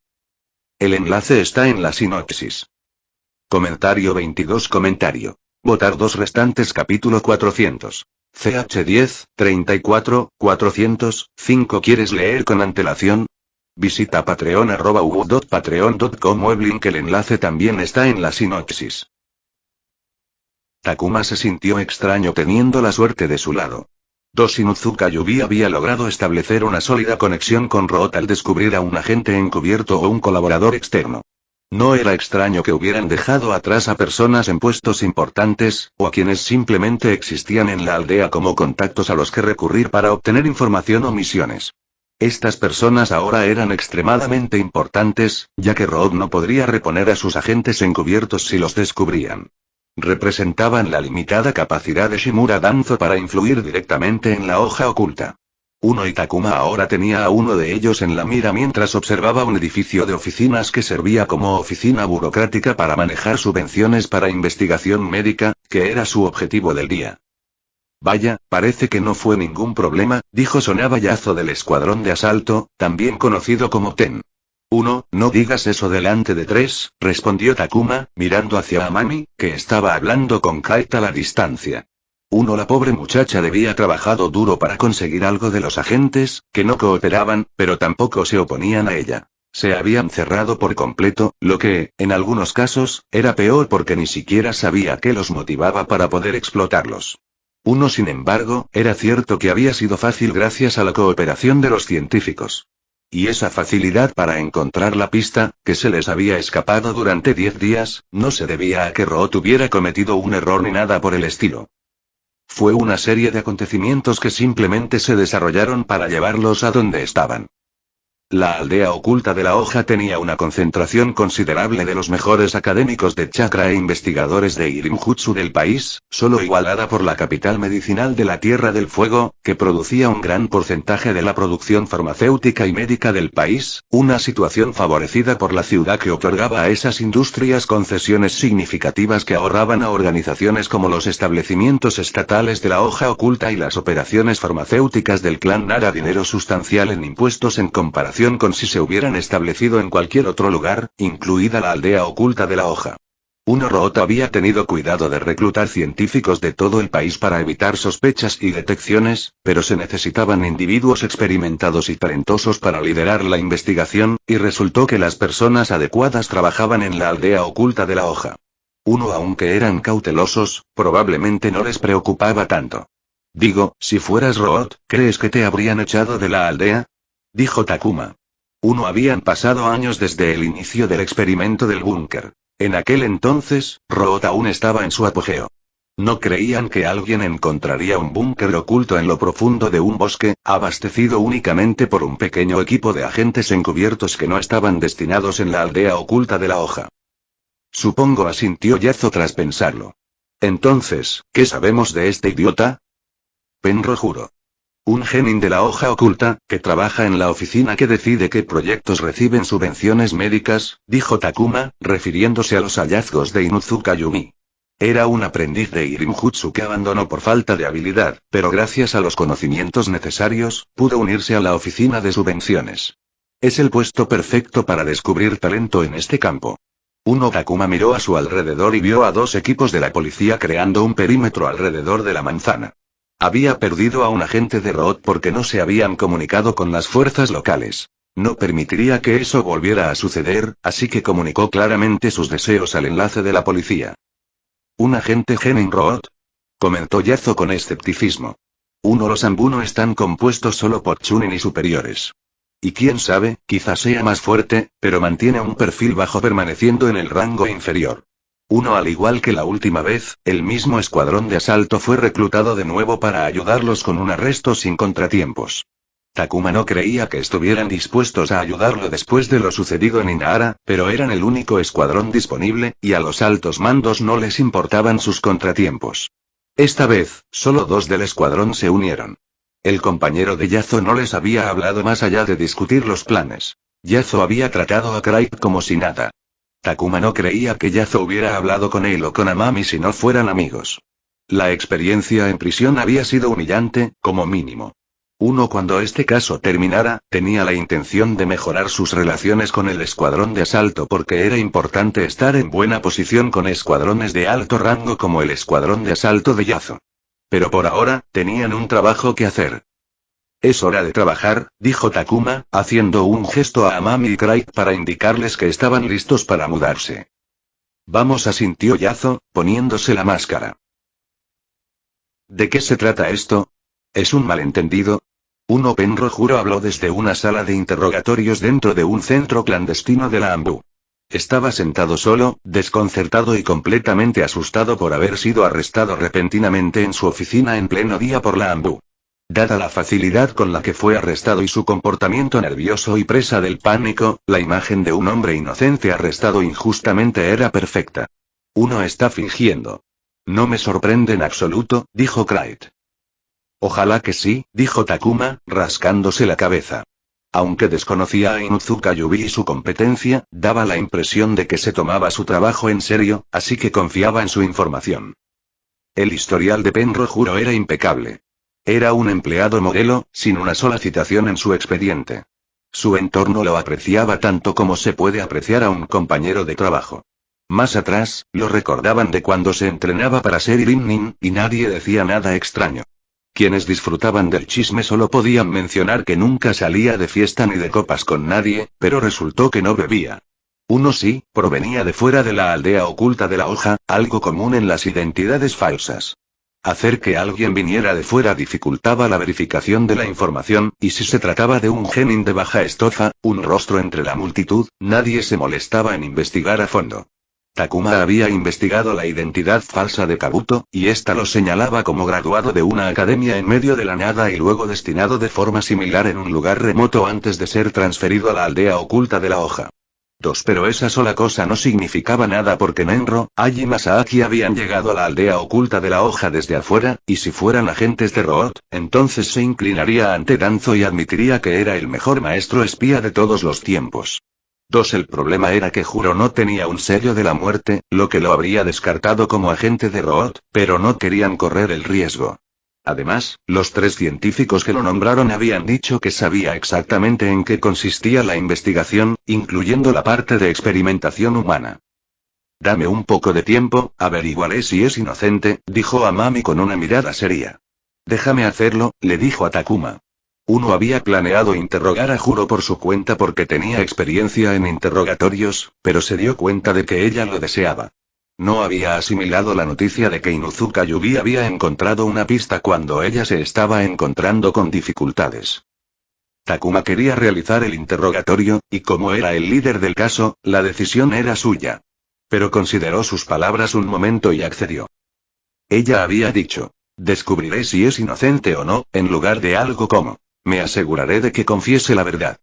Speaker 2: El enlace está en la sinopsis. Comentario 22. Votar 2 restantes capítulo 400. CH10, 34, 405. ¿Quieres leer con antelación? Visita patreon@patreon.com o el link. El enlace también está en la sinopsis. Takuma se sintió extraño teniendo la suerte de su lado. Doshinuzuka Yubi había logrado establecer una sólida conexión con Root al descubrir a un agente encubierto o un colaborador externo. No era extraño que hubieran dejado atrás a personas en puestos importantes, o a quienes simplemente existían en la aldea como contactos a los que recurrir para obtener información o misiones. Estas personas ahora eran extremadamente importantes, ya que Root no podría reponer a sus agentes encubiertos si los descubrían. Representaban la limitada capacidad de Shimura Danzo para influir directamente en la hoja oculta. Uno y Takuma ahora tenía a uno de ellos en la mira mientras observaba un edificio de oficinas que servía como oficina burocrática para manejar subvenciones para investigación médica, que era su objetivo del día. Vaya, parece que no fue ningún problema, dijo Sonaba Yazo del escuadrón de asalto, también conocido como TEN. No digas eso delante de 3, respondió Takuma, mirando hacia Amami, que estaba hablando con Kaita a la distancia. La pobre muchacha debía trabajado duro para conseguir algo de los agentes, que no cooperaban, pero tampoco se oponían a ella. Se habían cerrado por completo, lo que, en algunos casos, era peor porque ni siquiera sabía qué los motivaba para poder explotarlos. Sin embargo, era cierto que había sido fácil gracias a la cooperación de los científicos. Y esa facilidad para encontrar la pista, que se les había escapado durante 10 días, no se debía a que Root hubiera cometido un error ni nada por el estilo. Fue una serie de acontecimientos que simplemente se desarrollaron para llevarlos a donde estaban. La aldea oculta de la hoja tenía una concentración considerable de los mejores académicos de chakra e investigadores de Irimjutsu del país, solo igualada por la capital medicinal de la Tierra del Fuego, que producía un gran porcentaje de la producción farmacéutica y médica del país, una situación favorecida por la ciudad que otorgaba a esas industrias concesiones significativas que ahorraban a organizaciones como los establecimientos estatales de la hoja oculta y las operaciones farmacéuticas del clan Nara dinero sustancial en impuestos en comparación con si se hubieran establecido en cualquier otro lugar, incluida la aldea oculta de la hoja. Root había tenido cuidado de reclutar científicos de todo el país para evitar sospechas y detecciones, pero se necesitaban individuos experimentados y talentosos para liderar la investigación, y resultó que las personas adecuadas trabajaban en la aldea oculta de la hoja. Aunque eran cautelosos, probablemente no les preocupaba tanto. Digo, si fueras Root, ¿crees que te habrían echado de la aldea? Dijo Takuma. Habían pasado años desde el inicio del experimento del búnker. En aquel entonces, Root aún estaba en su apogeo. No creían que alguien encontraría un búnker oculto en lo profundo de un bosque, abastecido únicamente por un pequeño equipo de agentes encubiertos que no estaban destinados en la aldea oculta de la hoja. Supongo, asintió Yazo tras pensarlo. Entonces, ¿qué sabemos de este idiota? Penrojuro. Un genin de la hoja oculta, que trabaja en la oficina que decide qué proyectos reciben subvenciones médicas, dijo Takuma, refiriéndose a los hallazgos de Inuzuka Yumi. Era un aprendiz de Irimjutsu que abandonó por falta de habilidad, pero gracias a los conocimientos necesarios, pudo unirse a la oficina de subvenciones. Es el puesto perfecto para descubrir talento en este campo. Takuma miró a su alrededor y vio a 2 equipos de la policía creando un perímetro alrededor de la manzana. Había perdido a un agente de Root porque no se habían comunicado con las fuerzas locales. No permitiría que eso volviera a suceder, así que comunicó claramente sus deseos al enlace de la policía. ¿Un agente genin Root? Comentó Yazo con escepticismo. Los Ambuno están compuestos solo por Chunin y superiores. Y quién sabe, quizás sea más fuerte, pero mantiene un perfil bajo permaneciendo en el rango inferior. Al igual que la última vez, el mismo escuadrón de asalto fue reclutado de nuevo para ayudarlos con un arresto sin contratiempos. Takuma no creía que estuvieran dispuestos a ayudarlo después de lo sucedido en Inahara, pero eran el único escuadrón disponible, y a los altos mandos no les importaban sus contratiempos. Esta vez, solo 2 del escuadrón se unieron. El compañero de Yazo no les había hablado más allá de discutir los planes. Yazo había tratado a Craig como si nada. Takuma no creía que Yazo hubiera hablado con él o con Amami si no fueran amigos. La experiencia en prisión había sido humillante, como mínimo. Cuando este caso terminara, tenía la intención de mejorar sus relaciones con el escuadrón de asalto porque era importante estar en buena posición con escuadrones de alto rango como el escuadrón de asalto de Yazo. Pero por ahora, tenían un trabajo que hacer. Es hora de trabajar, dijo Takuma, haciendo un gesto a Amami y Craig para indicarles que estaban listos para mudarse. Vamos, asintió Yazo, poniéndose la máscara. ¿De qué se trata esto? ¿Es un malentendido? Penrojuro habló desde una sala de interrogatorios dentro de un centro clandestino de la Ambu. Estaba sentado solo, desconcertado y completamente asustado por haber sido arrestado repentinamente en su oficina en pleno día por la Ambu. Dada la facilidad con la que fue arrestado y su comportamiento nervioso y presa del pánico, la imagen de un hombre inocente arrestado injustamente era perfecta. Está fingiendo. No me sorprende en absoluto, dijo Craig. Ojalá que sí, dijo Takuma, rascándose la cabeza. Aunque desconocía a Inuzuka Yubi y su competencia, daba la impresión de que se tomaba su trabajo en serio, así que confiaba en su información. El historial de Penrojuro era impecable. Era un empleado modelo, sin una sola citación en su expediente. Su entorno lo apreciaba tanto como se puede apreciar a un compañero de trabajo. Más atrás, lo recordaban de cuando se entrenaba para ser Irimnin, y nadie decía nada extraño. Quienes disfrutaban del chisme solo podían mencionar que nunca salía de fiesta ni de copas con nadie, pero resultó que no bebía. Sí, provenía de fuera de la aldea oculta de la hoja, algo común en las identidades falsas. Hacer que alguien viniera de fuera dificultaba la verificación de la información, y si se trataba de un genin de baja estofa, un rostro entre la multitud, nadie se molestaba en investigar a fondo. Takuma había investigado la identidad falsa de Kabuto, y ésta lo señalaba como graduado de una academia en medio de la nada y luego destinado de forma similar en un lugar remoto antes de ser transferido a la aldea oculta de la hoja. Pero esa sola cosa no significaba nada porque Nenro, Ai y Masaaki habían llegado a la aldea oculta de la hoja desde afuera, y si fueran agentes de Root, entonces se inclinaría ante Danzo y admitiría que era el mejor maestro espía de todos los tiempos. El problema era que Juro no tenía un sello de la muerte, lo que lo habría descartado como agente de Root, pero no querían correr el riesgo. Además, los 3 científicos que lo nombraron habían dicho que sabía exactamente en qué consistía la investigación, incluyendo la parte de experimentación humana. Dame un poco de tiempo, averiguaré si es inocente, dijo Amami con una mirada seria. Déjame hacerlo, le dijo a Takuma. Uno había planeado interrogar a Juro por su cuenta porque tenía experiencia en interrogatorios, pero se dio cuenta de que ella lo deseaba. No había asimilado la noticia de que Inuzuka Yugi había encontrado una pista cuando ella se estaba encontrando con dificultades. Takuma quería realizar el interrogatorio, y como era el líder del caso, la decisión era suya. Pero consideró sus palabras un momento y accedió. Ella había dicho, descubriré si es inocente o no, en lugar de algo como, me aseguraré de que confiese la verdad.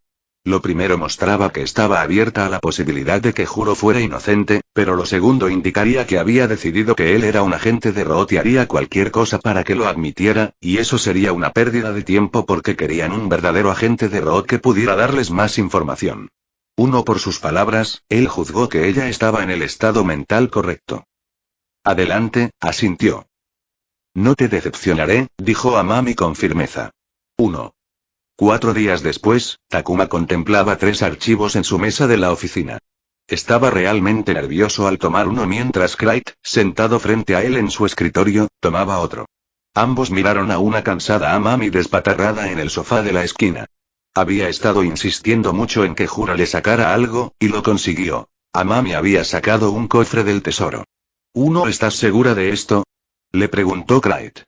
Speaker 2: Lo primero mostraba que estaba abierta a la posibilidad de que Juro fuera inocente, pero lo segundo indicaría que había decidido que él era un agente de Root y haría cualquier cosa para que lo admitiera, y eso sería una pérdida de tiempo porque querían un verdadero agente de Root que pudiera darles más información. Por sus palabras, él juzgó que ella estaba en el estado mental correcto. Adelante, asintió. No te decepcionaré, dijo Amami con firmeza. 4 días después, Takuma contemplaba 3 archivos en su mesa de la oficina. Estaba realmente nervioso al tomar uno mientras Clyde, sentado frente a él en su escritorio, tomaba otro. Ambos miraron a una cansada Amami despatarrada en el sofá de la esquina. Había estado insistiendo mucho en que Juro le sacara algo, y lo consiguió. Amami había sacado un cofre del tesoro. ¿Estás segura de esto? Le preguntó Clyde.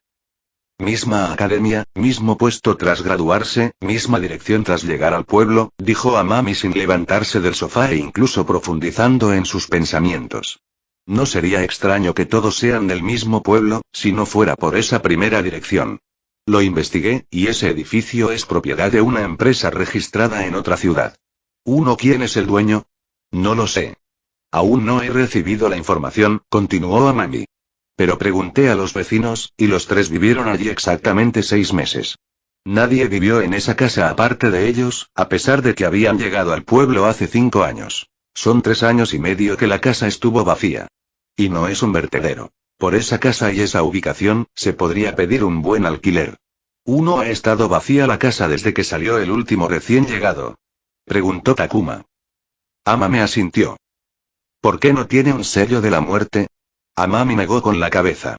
Speaker 2: Misma academia, mismo puesto tras graduarse, misma dirección tras llegar al pueblo, dijo Amami sin levantarse del sofá e incluso profundizando en sus pensamientos. No sería extraño que todos sean del mismo pueblo, si no fuera por esa primera dirección. Lo investigué, y ese edificio es propiedad de una empresa registrada en otra ciudad. ¿Quién es el dueño? No lo sé. Aún no he recibido la información, continuó Amami. Pero pregunté a los vecinos, y los 3 vivieron allí exactamente 6 meses. Nadie vivió en esa casa aparte de ellos, a pesar de que habían llegado al pueblo hace 5 años. Son 3 años y medio que la casa estuvo vacía. Y no es un vertedero. Por esa casa y esa ubicación, se podría pedir un buen alquiler. ¿Ha estado vacía la casa desde que salió el último recién llegado? Preguntó Takuma. Amami asintió. ¿Por qué no tiene un sello de la muerte? Amami negó con la cabeza.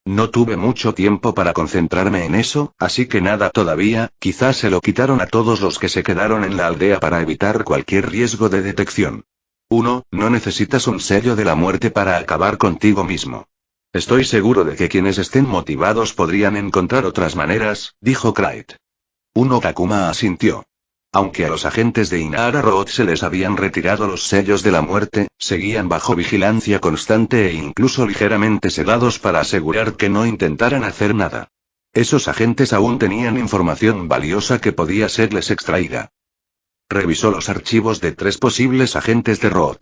Speaker 2: No tuve mucho tiempo para concentrarme en eso, así que nada todavía, quizás se lo quitaron a todos los que se quedaron en la aldea para evitar cualquier riesgo de detección. No necesitas un sello de la muerte para acabar contigo mismo. Estoy seguro de que quienes estén motivados podrían encontrar otras maneras, dijo Clyde. Takuma asintió. Aunque a los agentes de Inara Road se les habían retirado los sellos de la muerte, seguían bajo vigilancia constante e incluso ligeramente sedados para asegurar que no intentaran hacer nada. Esos agentes aún tenían información valiosa que podía serles extraída. Revisó los archivos de 3 posibles agentes de Road.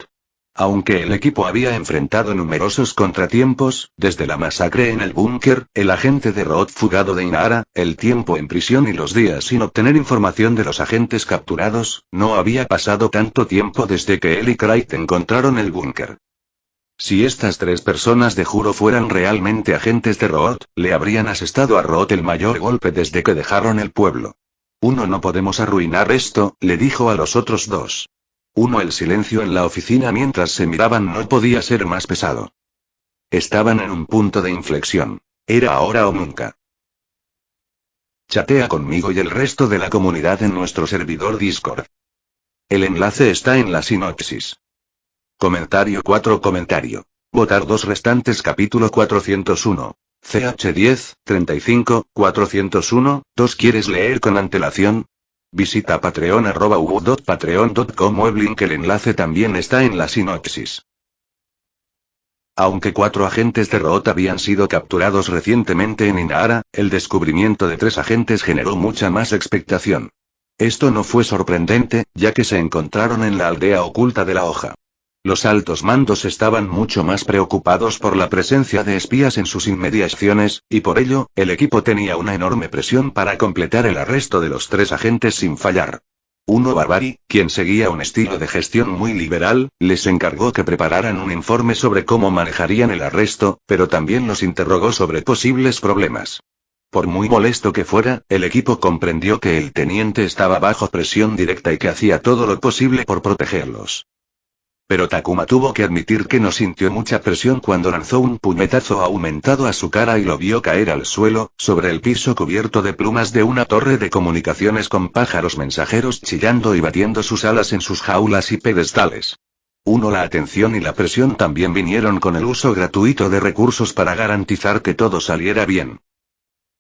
Speaker 2: Aunque el equipo había enfrentado numerosos contratiempos, desde la masacre en el búnker, el agente de Root fugado de Inara, el tiempo en prisión y los días sin obtener información de los agentes capturados, no había pasado tanto tiempo desde que él y Clyde encontraron el búnker. Si estas 3 personas de Juro fueran realmente agentes de Root, le habrían asestado a Root el mayor golpe desde que dejaron el pueblo. No podemos arruinar esto, le dijo a los otros 2. El silencio en la oficina mientras se miraban no podía ser más pesado. Estaban en un punto de inflexión. Era ahora o nunca. Chatea conmigo y el resto de la comunidad en nuestro servidor Discord. El enlace está en la sinopsis. Comentario 4. Votar 2 restantes capítulo 401. CH10, 35, 401, 2. ¿Quieres leer con antelación? Visita patreon.patreon.com o el link, el enlace también está en la sinopsis. Aunque 4 agentes de Root habían sido capturados recientemente en Inara, el descubrimiento de 3 agentes generó mucha más expectación. Esto no fue sorprendente, ya que se encontraron en la aldea oculta de la hoja. Los altos mandos estaban mucho más preocupados por la presencia de espías en sus inmediaciones, y por ello, el equipo tenía una enorme presión para completar el arresto de los 3 agentes sin fallar. Uno Barbari, quien seguía un estilo de gestión muy liberal, les encargó que prepararan un informe sobre cómo manejarían el arresto, pero también los interrogó sobre posibles problemas. Por muy molesto que fuera, el equipo comprendió que el teniente estaba bajo presión directa y que hacía todo lo posible por protegerlos. Pero Takuma tuvo que admitir que no sintió mucha presión cuando lanzó un puñetazo aumentado a su cara y lo vio caer al suelo, sobre el piso cubierto de plumas de una torre de comunicaciones con pájaros mensajeros chillando y batiendo sus alas en sus jaulas y pedestales. La atención y la presión también vinieron con el uso gratuito de recursos para garantizar que todo saliera bien.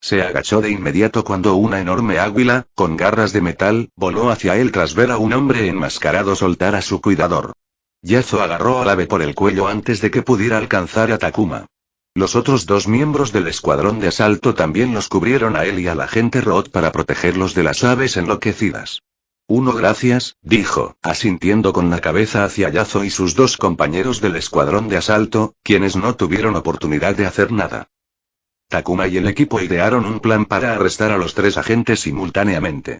Speaker 2: Se agachó de inmediato cuando una enorme águila, con garras de metal, voló hacia él tras ver a un hombre enmascarado soltar a su cuidador. Yazo agarró al ave por el cuello antes de que pudiera alcanzar a Takuma. Los otros 2 miembros del escuadrón de asalto también los cubrieron a él y al agente Root para protegerlos de las aves enloquecidas. Gracias, dijo, asintiendo con la cabeza hacia Yazo y sus 2 compañeros del escuadrón de asalto, quienes no tuvieron oportunidad de hacer nada. Takuma y el equipo idearon un plan para arrestar a los 3 agentes simultáneamente.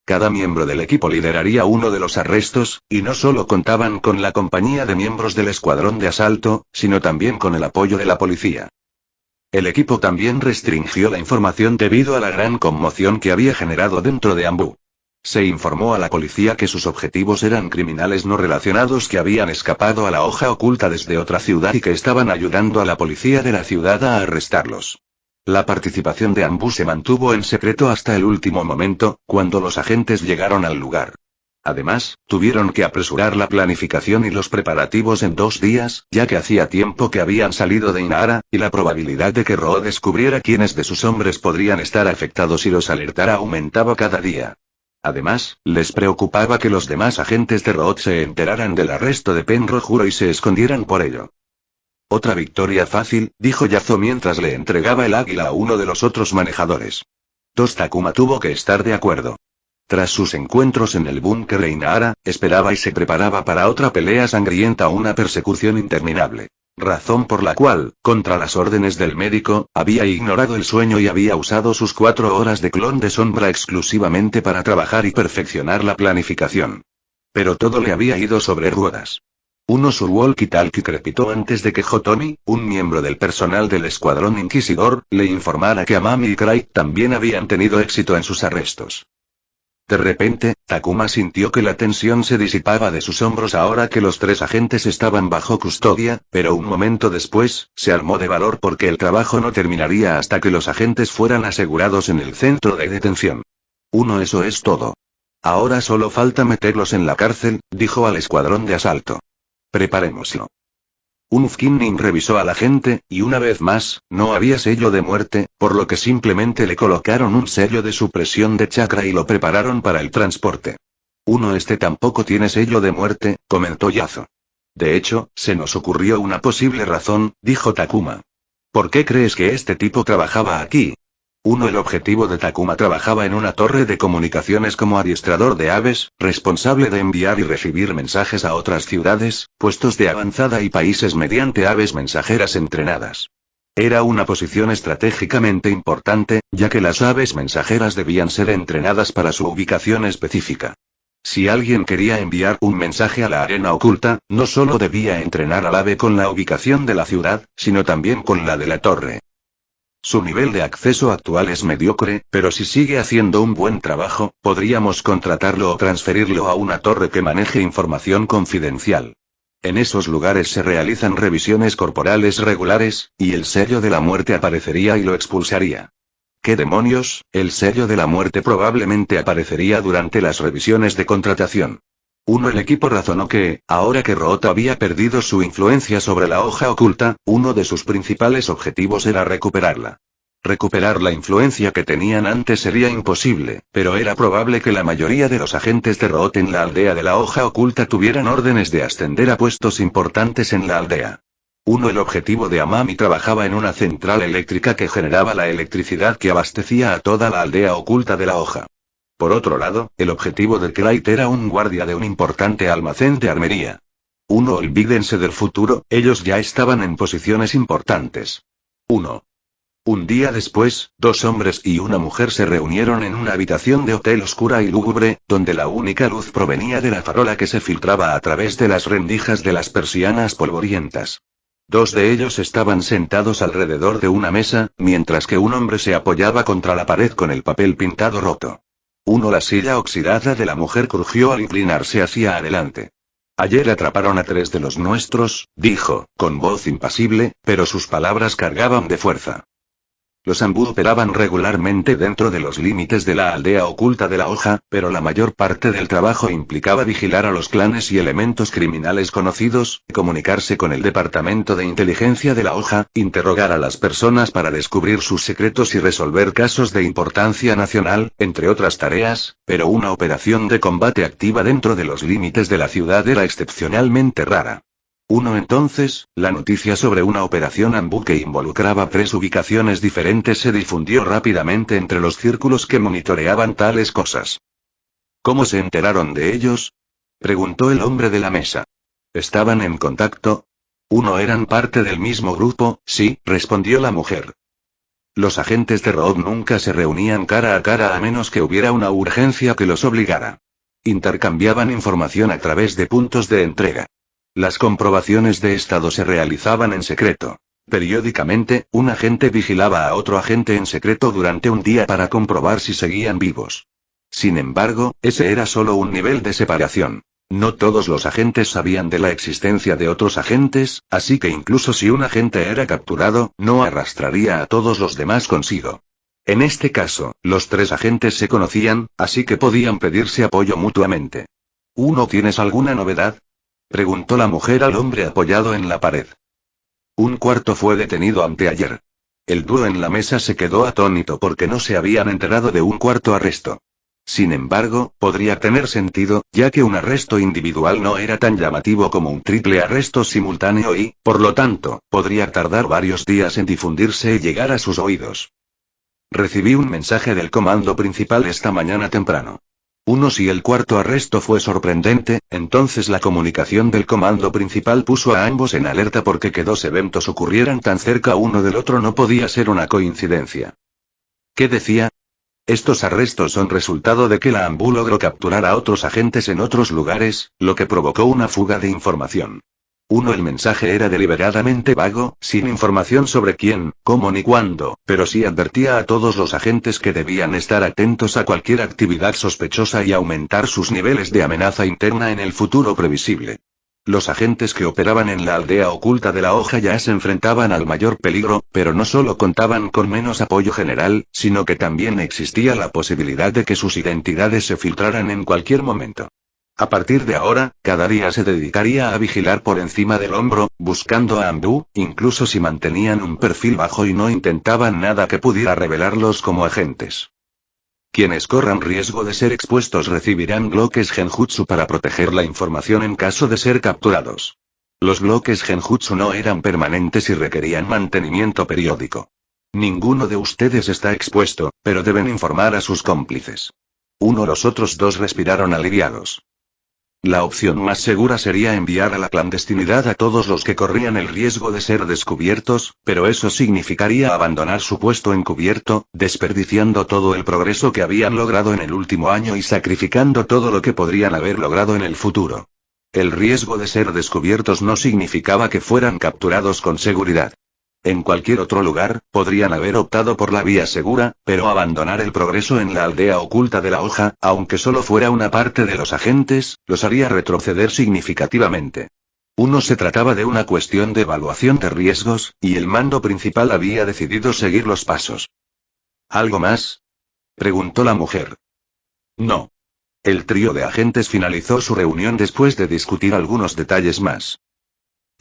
Speaker 2: Cada miembro del equipo lideraría uno de los arrestos, y no solo contaban con la compañía de miembros del escuadrón de asalto, sino también con el apoyo de la policía. El equipo también restringió la información debido a la gran conmoción que había generado dentro de Anbu. Se informó a la policía que sus objetivos eran criminales no relacionados que habían escapado a la hoja oculta desde otra ciudad y que estaban ayudando a la policía de la ciudad a arrestarlos. La participación de Anbu se mantuvo en secreto hasta el último momento, cuando los agentes llegaron al lugar. Además, tuvieron que apresurar la planificación y los preparativos en 2 días, ya que hacía tiempo que habían salido de Inara, y la probabilidad de que Root descubriera quiénes de sus hombres podrían estar afectados y los alertara aumentaba cada día. Además, les preocupaba que los demás agentes de Root se enteraran del arresto de Penrojuro y se escondieran por ello. Otra victoria fácil, dijo Yazo mientras le entregaba el águila a uno de los otros manejadores. Takuma tuvo que estar de acuerdo. Tras sus encuentros en el búnker de Inara, esperaba y se preparaba para otra pelea sangrienta o una persecución interminable. Razón por la cual, contra las órdenes del médico, había ignorado el sueño y había usado sus 4 horas de clon de sombra exclusivamente para trabajar y perfeccionar la planificación. Pero todo le había ido sobre ruedas. Su walkie-talkie crepitó antes de que Jotomi, un miembro del personal del escuadrón inquisidor, le informara que Amami y Craig también habían tenido éxito en sus arrestos. De repente, Takuma sintió que la tensión se disipaba de sus hombros ahora que los 3 agentes estaban bajo custodia, pero un momento después, se armó de valor porque el trabajo no terminaría hasta que los agentes fueran asegurados en el centro de detención. Eso es todo. Ahora solo falta meterlos en la cárcel, dijo al escuadrón de asalto. Preparémoslo. Unfkinning revisó al agente, y una vez más, no había sello de muerte, por lo que simplemente le colocaron un sello de supresión de chakra y lo prepararon para el transporte. Este tampoco tiene sello de muerte, comentó Yazo. De hecho, se nos ocurrió una posible razón, dijo Takuma. ¿Por qué crees que este tipo trabajaba aquí? El objetivo de Takuma trabajaba en una torre de comunicaciones como adiestrador de aves, responsable de enviar y recibir mensajes a otras ciudades, puestos de avanzada y países mediante aves mensajeras entrenadas. Era una posición estratégicamente importante, ya que las aves mensajeras debían ser entrenadas para su ubicación específica. Si alguien quería enviar un mensaje a la arena oculta, no solo debía entrenar al ave con la ubicación de la ciudad, sino también con la de la torre. Su nivel de acceso actual es mediocre, pero si sigue haciendo un buen trabajo, podríamos contratarlo o transferirlo a una torre que maneje información confidencial. En esos lugares se realizan revisiones corporales regulares, y el sello de la muerte aparecería y lo expulsaría. ¿Qué demonios? El sello de la muerte probablemente aparecería durante las revisiones de contratación. El equipo razonó que, ahora que Root había perdido su influencia sobre la hoja oculta, uno de sus principales objetivos era recuperarla. Recuperar la influencia que tenían antes sería imposible, pero era probable que la mayoría de los agentes de Root en la aldea de la hoja oculta tuvieran órdenes de ascender a puestos importantes en la aldea. El objetivo de Amami trabajaba en una central eléctrica que generaba la electricidad que abastecía a toda la aldea oculta de la hoja. Por otro lado, el objetivo de Clyde era un guardia de un importante almacén de armería. Olvídense del futuro, ellos ya estaban en posiciones importantes. Un día después, 2 hombres y una mujer se reunieron en una habitación de hotel oscura y lúgubre, donde la única luz provenía de la farola que se filtraba a través de las rendijas de las persianas polvorientas. 2 de ellos estaban sentados alrededor de una mesa, mientras que un hombre se apoyaba contra la pared con el papel pintado roto. La silla oxidada de la mujer crujió al inclinarse hacia adelante. Ayer atraparon a 3 de los nuestros, dijo, con voz impasible, pero sus palabras cargaban de fuerza. Los Ambú operaban regularmente dentro de los límites de la aldea oculta de la hoja, pero la mayor parte del trabajo implicaba vigilar a los clanes y elementos criminales conocidos, comunicarse con el departamento de inteligencia de la hoja, interrogar a las personas para descubrir sus secretos y resolver casos de importancia nacional, entre otras tareas, pero una operación de combate activa dentro de los límites de la ciudad era excepcionalmente rara. Entonces, la noticia sobre una operación Ambú que involucraba 3 ubicaciones diferentes se difundió rápidamente entre los círculos que monitoreaban tales cosas. ¿Cómo se enteraron de ellos? Preguntó el hombre de la mesa. ¿Estaban en contacto? Eran parte del mismo grupo, sí, respondió la mujer. Los agentes de Road nunca se reunían cara a cara a menos que hubiera una urgencia que los obligara. Intercambiaban información a través de puntos de entrega. Las comprobaciones de estado se realizaban en secreto. Periódicamente, un agente vigilaba a otro agente en secreto durante un día para comprobar si seguían vivos. Sin embargo, ese era solo un nivel de separación. No todos los agentes sabían de la existencia de otros agentes, así que incluso si un agente era capturado, no arrastraría a todos los demás consigo. En este caso, los 3 agentes se conocían, así que podían pedirse apoyo mutuamente. ¿Tienes alguna novedad?, preguntó la mujer al hombre apoyado en la pared. Un cuarto fue detenido anteayer. El dúo en la mesa se quedó atónito porque no se habían enterado de un cuarto arresto. Sin embargo, podría tener sentido, ya que un arresto individual no era tan llamativo como un triple arresto simultáneo y, por lo tanto, podría tardar varios días en difundirse y llegar a sus oídos. Recibí un mensaje del comando principal esta mañana temprano. Si el cuarto arresto fue sorprendente, entonces la comunicación del comando principal puso a ambos en alerta porque que 2 eventos ocurrieran tan cerca uno del otro no podía ser una coincidencia. ¿Qué decía? Estos arrestos son resultado de que la Ambú logró capturar a otros agentes en otros lugares, lo que provocó una fuga de información. El mensaje era deliberadamente vago, sin información sobre quién, cómo ni cuándo, pero sí advertía a todos los agentes que debían estar atentos a cualquier actividad sospechosa y aumentar sus niveles de amenaza interna en el futuro previsible. Los agentes que operaban en la aldea oculta de la hoja ya se enfrentaban al mayor peligro, pero no solo contaban con menos apoyo general, sino que también existía la posibilidad de que sus identidades se filtraran en cualquier momento. A partir de ahora, cada día se dedicaría a vigilar por encima del hombro, buscando a Ambú, incluso si mantenían un perfil bajo y no intentaban nada que pudiera revelarlos como agentes. Quienes corran riesgo de ser expuestos recibirán bloques genjutsu para proteger la información en caso de ser capturados. Los bloques genjutsu no eran permanentes y requerían mantenimiento periódico. Ninguno de ustedes está expuesto, pero deben informar a sus cómplices. Los otros 2 respiraron aliviados. La opción más segura sería enviar a la clandestinidad a todos los que corrían el riesgo de ser descubiertos, pero eso significaría abandonar su puesto encubierto, desperdiciando todo el progreso que habían logrado en el último año y sacrificando todo lo que podrían haber logrado en el futuro. El riesgo de ser descubiertos no significaba que fueran capturados con seguridad. En cualquier otro lugar, podrían haber optado por la vía segura, pero abandonar el progreso en la aldea oculta de la hoja, aunque solo fuera una parte de los agentes, los haría retroceder significativamente. Se trataba de una cuestión de evaluación de riesgos, y el mando principal había decidido seguir los pasos. ¿Algo más?, preguntó la mujer. No. El trío de agentes finalizó su reunión después de discutir algunos detalles más.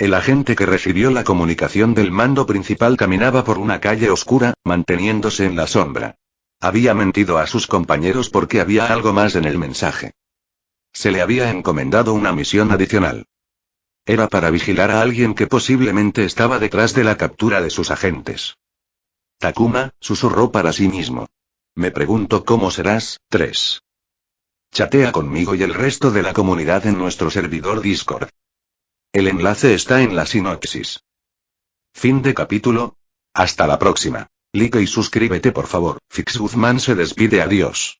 Speaker 2: El agente que recibió la comunicación del mando principal caminaba por una calle oscura, manteniéndose en la sombra. Había mentido a sus compañeros porque había algo más en el mensaje. Se le había encomendado una misión adicional. Era para vigilar a alguien que posiblemente estaba detrás de la captura de sus agentes. Takuma, susurró para sí mismo. Me pregunto cómo serás. 3. Chatea conmigo y el resto de la comunidad en nuestro servidor Discord. El enlace está en la sinopsis. Fin de capítulo. Hasta la próxima. Like y suscríbete por favor. Fix Guzmán se despide, adiós.